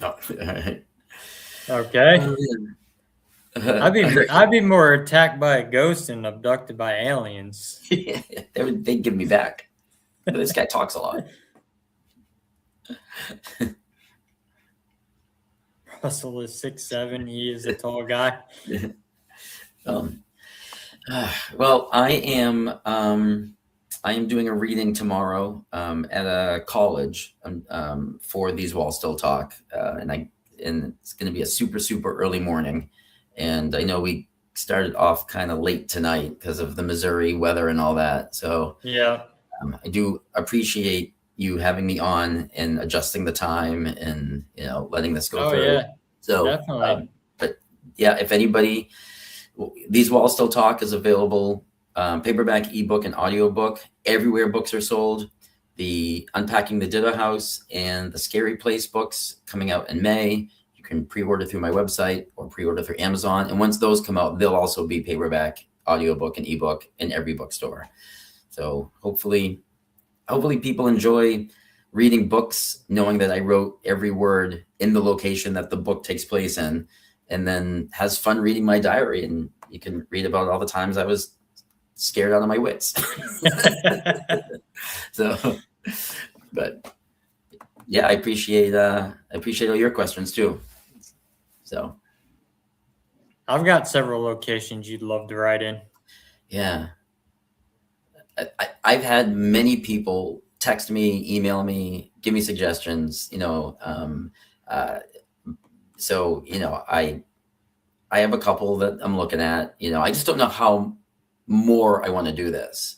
all right. Okay. I'd be more attacked by a ghost than abducted by aliens. They'd give me back. But this guy talks a lot. Russell is 6'7". He is a tall guy. Well, I am doing a reading tomorrow at a college for These Walls Still Talk, and it's going to be a super early morning. And I know we started off kind of late tonight because of the Missouri weather and all that. So yeah, I do appreciate you having me on and adjusting the time and letting this go through. Yeah, so definitely. But yeah, if anybody, These Walls Still Talk is available. Paperback, ebook, and audiobook everywhere books are sold. The Unpacking the Ditto House and the Scary Place books coming out in May. You can pre-order through my website or pre-order through Amazon. And once those come out, they'll also be paperback, audiobook, and ebook in every bookstore. So hopefully people enjoy reading books, knowing that I wrote every word in the location that the book takes place in, and then has fun reading my diary. And you can read about all the times I was scared out of my wits. So, but yeah, I appreciate all your questions too. So I've got several locations you'd love to write in. Yeah. I've had many people text me, email me, give me suggestions, so, I have a couple that I'm looking at, I just don't know how more I want to do this.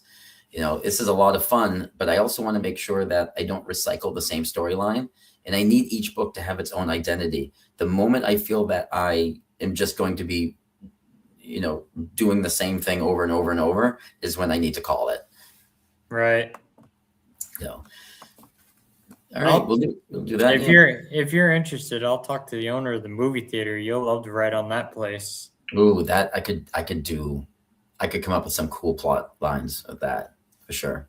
This is a lot of fun, but I also want to make sure that I don't recycle the same storyline, and I need each book to have its own identity. The moment I feel that I am just going to be, doing the same thing over and over and over is when I need to call it. Right. So, all right, we'll do that. If you're interested, I'll talk to the owner of the movie theater. You'll love to write on that place. Ooh, that I could come up with some cool plot lines of that for sure.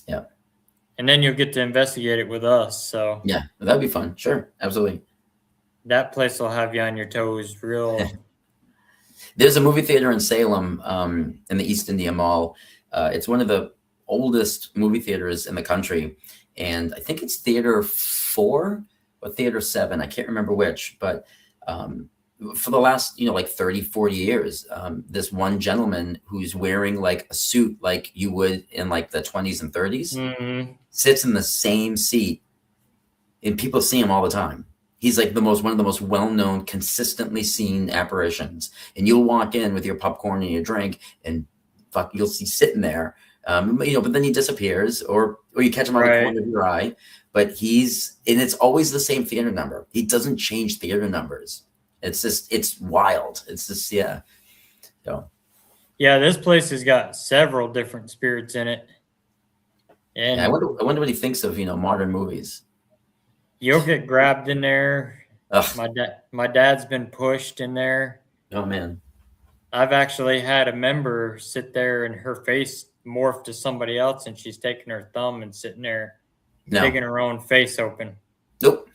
Yeah. And then you'll get to investigate it with us. So yeah, that'd be fun. Sure, absolutely. That place will have you on your toes, real. There's a movie theater in Salem, in the East India Mall. It's one of the oldest movie theaters in the country, and I think it's Theater 4 or Theater 7. I can't remember which, but for the last, like 30, 40 years, this one gentleman who's wearing like a suit like you would in like the 20s and 30s sits in the same seat, and people see him all the time. He's like one of the most well-known, consistently seen apparitions. And you'll walk in with your popcorn and your drink, and you'll see sitting there. But then he disappears, or you catch him on the corner of your eye. But and it's always the same theater number. He doesn't change theater numbers. It's wild. It's just, yeah. So. Yeah, this place has got several different spirits in it. And yeah, I wonder what he thinks of, modern movies. You'll get grabbed in there. Ugh. My dad's been pushed in there. Oh man. I've actually had a member sit there and her face morphed to somebody else, and she's taking her thumb and sitting there digging her own face open. Nope.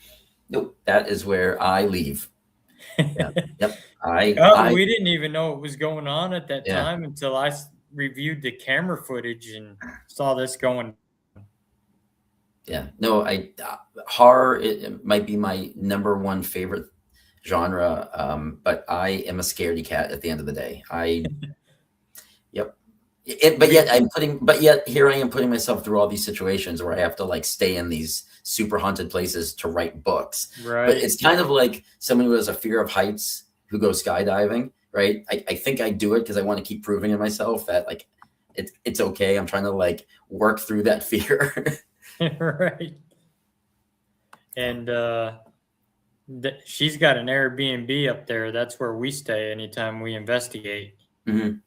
That is where I leave. Yeah. Yep. We didn't even know what was going on at that time until I reviewed the camera footage and saw this going. Yeah, no, horror, it might be my number one favorite genre, but I am a scaredy cat at the end of the day. Yep. But yet here I am putting myself through all these situations where I have to like stay in these super haunted places to write books. Right. But it's kind of like someone who has a fear of heights who goes skydiving, right? I think I do it because I want to keep proving to myself that like it's okay. I'm trying to like work through that fear. Right. And she's got an Airbnb up there. That's where we stay anytime we investigate. Mm-hmm.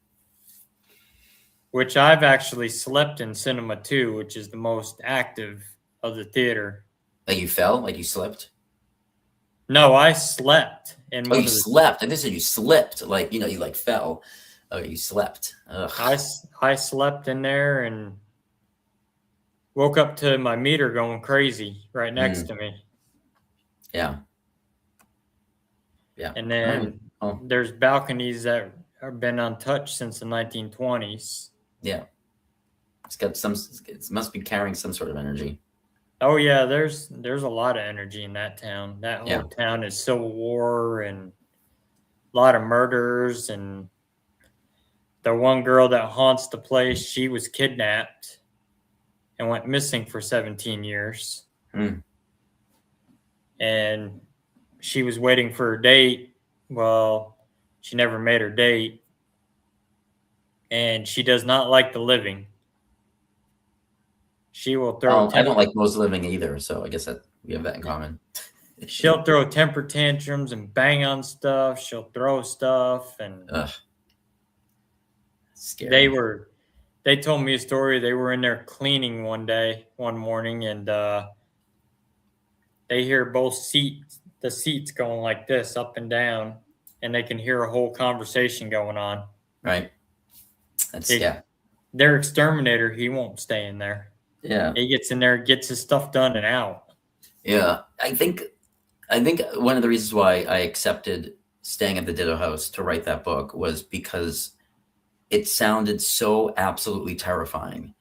Which I've actually slept in Cinema 2, which is the most active of the theater. Like you fell? Like you slipped? No, I slept in Oh, one you of the. slept. I just said you slipped. Like, you like fell. Oh, you slept. Ugh. I slept in there and woke up to my meter going crazy right next to me. Yeah. Yeah. And then there's balconies that have been untouched since the 1920s. Yeah. It's got it must be carrying some sort of energy. Oh yeah, there's a lot of energy in that town. That whole town is Civil War and a lot of murders, and the one girl that haunts the place, she was kidnapped and went missing for 17 years. And she was waiting for her date. Well, she never made her date. And she does not like the living. She will throw. I don't like most living either, so I guess that we have that in common. She'll throw temper tantrums and bang on stuff. She'll throw stuff, and scary. They told me a story. They were in there cleaning one morning, and they hear the seats going like this, up and down, and they can hear a whole conversation going on. Right. Their exterminator, he won't stay in there. Yeah. He gets in there, gets his stuff done, and out. Yeah. I think one of the reasons why I accepted staying at the Ditto House to write that book was because it sounded so absolutely terrifying,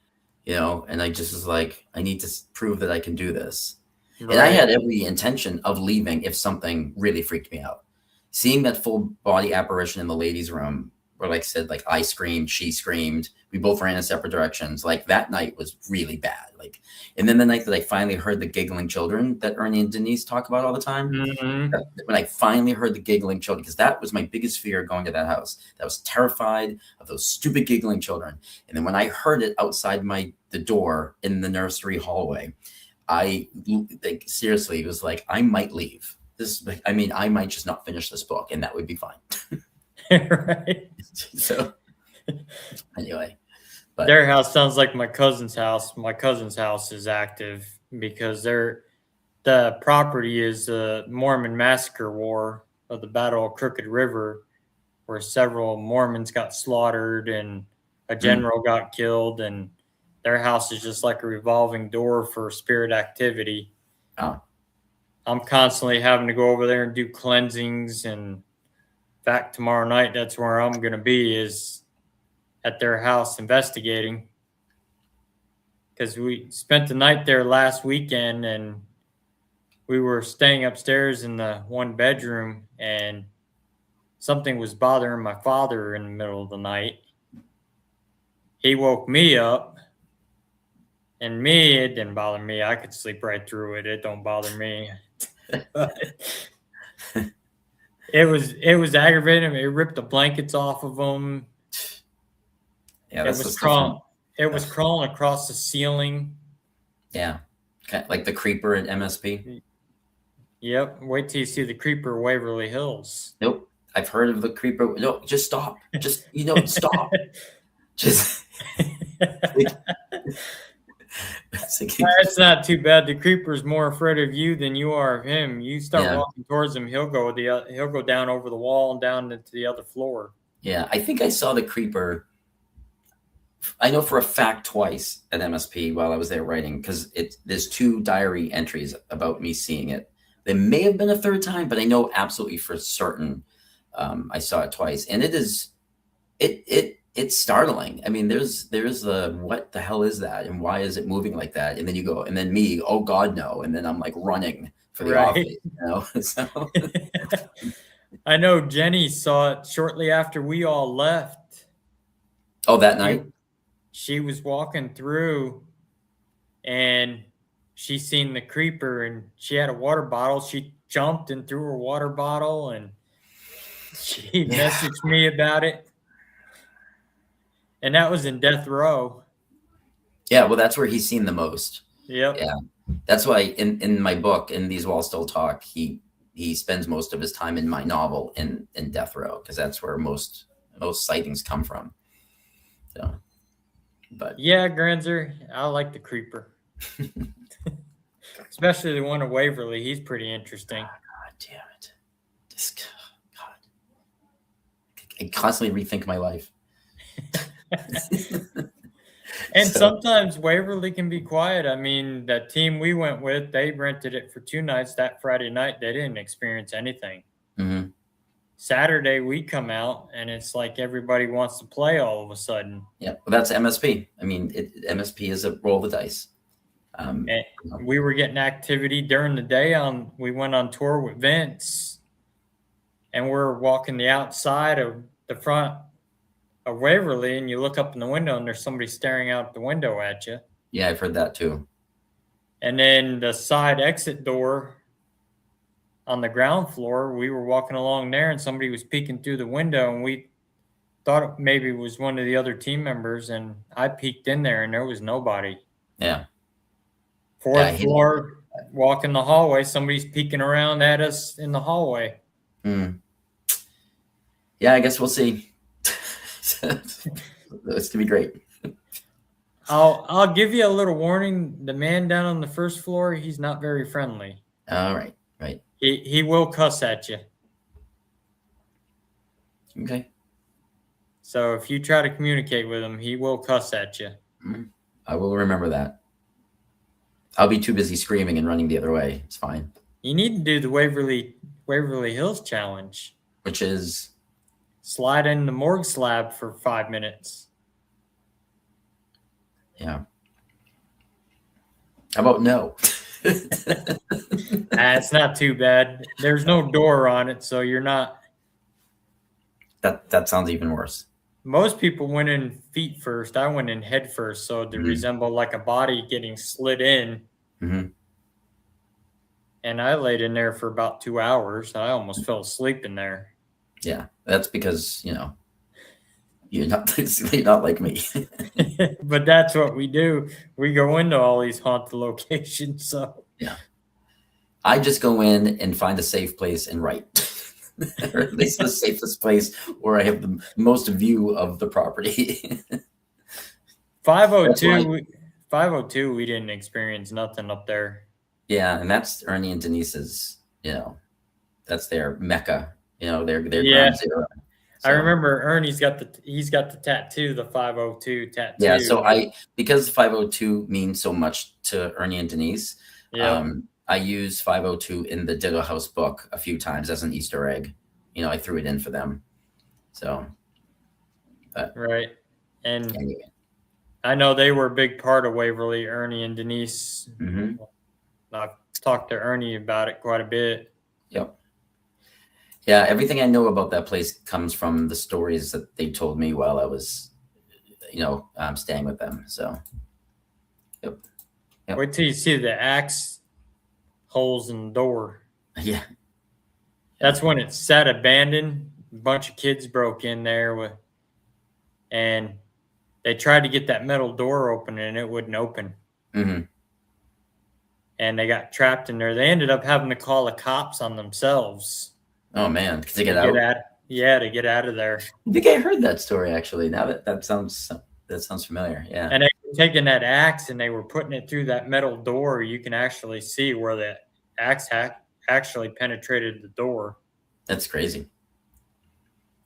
and I just was like, I need to prove that I can do this. Right. And I had every intention of leaving if something really freaked me out. Seeing that full body apparition in the ladies' room, where, like I said, like I screamed, she screamed, we both ran in separate directions. Like that night was really bad. Like, and then the night that I finally heard the giggling children that Ernie and Denise talk about all the time, when I finally heard the giggling children, because that was my biggest fear going to that house. I was terrified of those stupid giggling children. And then when I heard it outside the door in the nursery hallway, I seriously was like, I might leave. I might just not finish this book, and that would be fine. Right. So anyway, but their house sounds like my cousin's house. My cousin's house is active because the property is a Mormon massacre war of the Battle of Crooked River, where several Mormons got slaughtered and a general got killed, and their house is just like a revolving door for spirit activity. I'm constantly having to go over there and do cleansings, and in fact, tomorrow night, that's where I'm going to be, is at their house investigating. Because we spent the night there last weekend, and we were staying upstairs in the one bedroom, and something was bothering my father in the middle of the night. He woke me up, and it didn't bother me. I could sleep right through it. It don't bother me. It was aggravating. It ripped the blankets off of them. Yeah, it was crawling. It was crawling across the ceiling. Yeah, kind of like the creeper at MSP. Yep. Wait till you see the creeper at Waverly Hills. Nope. I've heard of the creeper. No, just stop. Just stop. Just. That's not too bad. The creeper's more afraid of you than you are of him. You start walking towards him, he'll go down over the wall and down into the other floor. Yeah, I think I saw the creeper. I know for a fact twice at MSP while I was there writing, because there's 2 diary entries about me seeing it. There may have been a third time, but I know absolutely for certain I saw it twice, and it's startling. I mean, there's the what the hell is that, and why is it moving like that? And then you go, and then me, oh God, no, and then I'm like running for the office. So. I know Jenny saw it shortly after we all left. Oh, that night? She was walking through, and she seen the creeper, and she had a water bottle. She jumped and threw her water bottle, and she messaged me about it. And that was in Death Row. Yeah, well, that's where he's seen the most. Yep. Yeah. That's why in my book, in These Walls Still Talk, he he spends most of his time in my novel in death row, because that's where most sightings come from. So, but Yeah, Granzer, I like the creeper, especially the one at Waverly. He's pretty interesting. God damn it, just God, I constantly rethink my life. And So, sometimes Waverly can be quiet. I mean, the team we went with, they rented it for 2 nights. That Friday night, they didn't experience anything. mhm. Saturday, we come out, and it's like everybody wants to play all of a sudden. Yeah, well, that's MSP. I mean, MSP is a roll the dice. And we were getting activity during the day. We went on tour with Vince, and we're walking the outside of the front of Waverly, and you look up in the window, and there's somebody staring out the window at you. Yeah, I've heard that too. And then the side exit door on the ground floor, we were walking along there, and somebody was peeking through the window, and we thought maybe it was one of the other team members, and I peeked in there, and there was nobody. Yeah. Fourth floor, walking the hallway, somebody's peeking around at us in the hallway. Yeah, I guess we'll see. It's going to be great. I'll give you a little warning. The man down on the first floor, he's not very friendly. All right. He will cuss at you. Okay. So if you try to communicate with him, he will cuss at you. I will remember that. I'll be too busy screaming and running the other way. It's fine. You need to do the Waverly Hills challenge. Which is? Slide in the morgue slab for 5 minutes. Yeah. How about no? It's not too bad. There's no door on it, so you're not. That sounds even worse. Most people went in feet first. I went in head first, so to resemble like a body getting slid in. And I laid in there for about 2 hours. I almost fell asleep in there. Yeah, that's because, you're not like me. But that's what we do. We go into all these haunted locations. So yeah, I just go in and find a safe place and write, or at least the safest place where I have the most view of the property. 502, we didn't experience nothing up there. Yeah, and that's Ernie and Denise's. That's their mecca. Their ground zero. So, I remember Ernie's got the tattoo, the 502 tattoo. Yeah, so because 502 means so much to Ernie and Denise, I use 502 in the Diggle House book a few times as an Easter egg. I threw it in for them. So, right. And anyway. I know they were a big part of Waverly, Ernie and Denise. I've talked to Ernie about it quite a bit. Yep. Yeah, everything I know about that place comes from the stories that they told me while I was, staying with them. So, yep. Wait till you see the axe holes in the door. Yeah. That's when it sat abandoned. A bunch of kids broke in there and they tried to get that metal door open and it wouldn't open. And they got trapped in there. They ended up having to call the cops on themselves. Oh man, to get out. To get out of there. I think I heard that story actually. Now that sounds familiar. Yeah. And they were taking that axe and they were putting it through that metal door. You can actually see where the axe actually penetrated the door. That's crazy.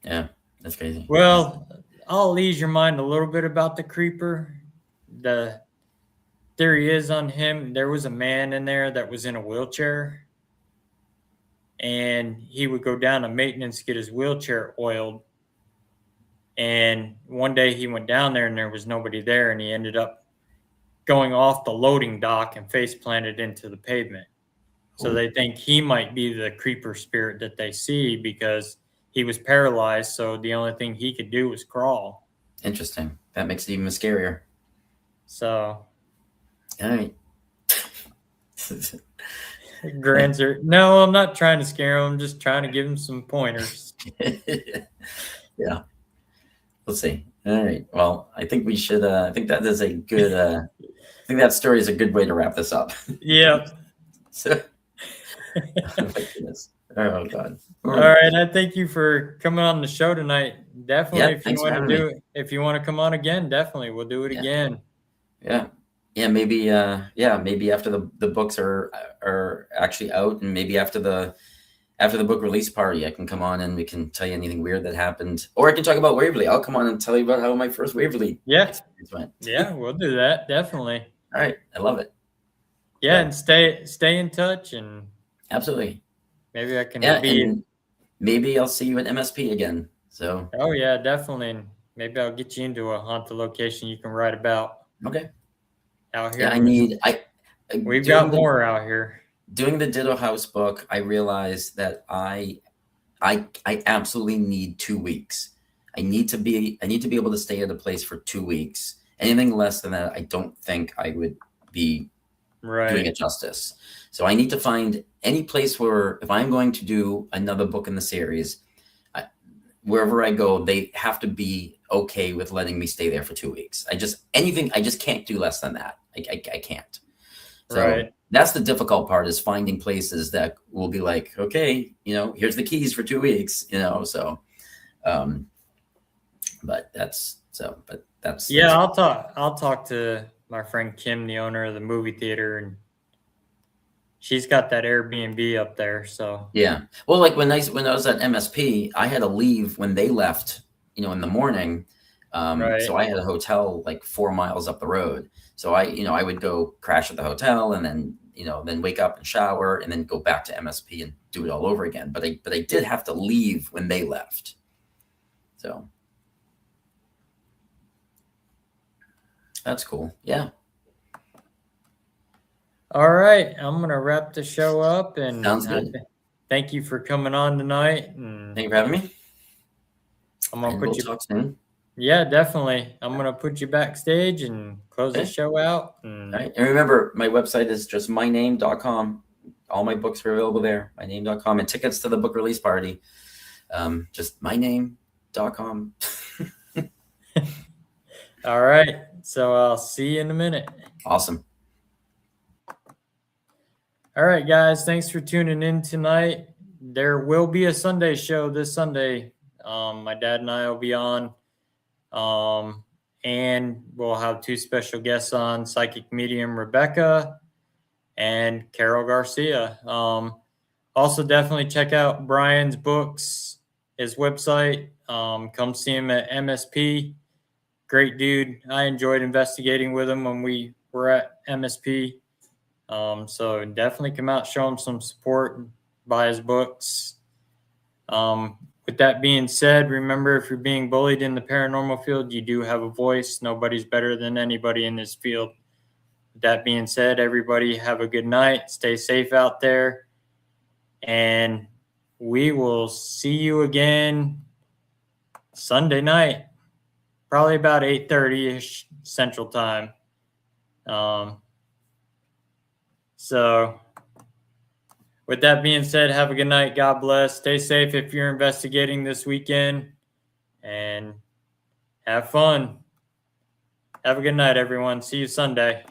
Yeah, that's crazy. Well, I'll ease your mind a little bit about the creeper. The theory is on him, there was a man in there that was in a wheelchair. And he would go down to maintenance, get his wheelchair oiled. And one day he went down there and there was nobody there. And he ended up going off the loading dock and face planted into the pavement. So they think he might be the creeper spirit that they see because he was paralyzed. So the only thing he could do was crawl. Interesting. That makes it even scarier. So. All right. Granzer. No, I'm not trying to scare him. I'm just trying to give him some pointers. Yeah. Let's see. All right. Well, I think we should. I think that is a good. I think that story is a good way to wrap this up. Yeah. So. Oh my goodness. Oh God. All right, I thank you for coming on the show tonight. Definitely, Yeah, if you thanks for want to having do me. it, if you want to come on again, definitely we'll do it Yeah, again. yeah, yeah. Maybe, maybe after the books are actually out, and maybe after the book release party, I can come on and we can tell you anything weird that happened, or I can talk about Waverly. I'll come on and tell you about how my first Waverly Yeah, experience went. yeah, we'll do that definitely. All right, I love it. Yeah, So and stay in touch, and absolutely, maybe I can yeah, be. and maybe I'll see you at MSP again. So Oh yeah, definitely. And maybe I'll get you into a haunted location you can write about okay, out here yeah, in Missouri. We've doing got the more out here. Ditto House book. I realized that I absolutely need 2 weeks. I need to be able to stay at a place for 2 weeks. Anything less than that, I don't think I would be doing Right, it justice. So I need to find any place where if I'm going to do another book in the series, wherever I go, they have to be okay with letting me stay there for 2 weeks. I just can't do less than that. I can't. So right. that's the difficult part is finding places that will be like, okay, here's the keys for 2 weeks. So, um, but Yeah, that's I'll talk to my friend Kim, the owner of the movie theater, and she's got that Airbnb up there. So yeah. Well, like when I was at MSP, I had to leave when they left, in the morning. right, So I had a hotel like 4 miles up the road. So I would go crash at the hotel and then wake up and shower and then go back to MSP and do it all over again. But I did have to leave when they left. So that's cool. Yeah. all right. I'm gonna wrap the show up, and Sounds good. thank you for coming on tonight. And Thank you for having me. I'm gonna And put we'll you. talk soon. Yeah, definitely. I'm gonna put you backstage and close the Okay. show out. All And right. And remember, my website is just myname.com. All my books are available there, myname.com, and tickets to the book release party. Just myname.com. all right. So I'll see you in a minute. Awesome. All right, guys. Thanks for tuning in tonight. There will be a Sunday show this Sunday. My dad and I will be on. And we'll have two special guests on, psychic medium Rebecca and Carol Garcia. Also, definitely check out Brian's books, his website. Come see him at MSP. Great dude. I enjoyed investigating with him when we were at MSP. So definitely come out, show him some support, buy his books. With that being said, remember, if you're being bullied in the paranormal field, you do have a voice. Nobody's better than anybody in this field. With that being said, everybody have a good night. Stay safe out there. And we will see you again Sunday night, probably about 8:30-ish Central Time. So with that being said, have a good night. God bless. Stay safe if you're investigating this weekend, and have fun. Have a good night, everyone. See you Sunday.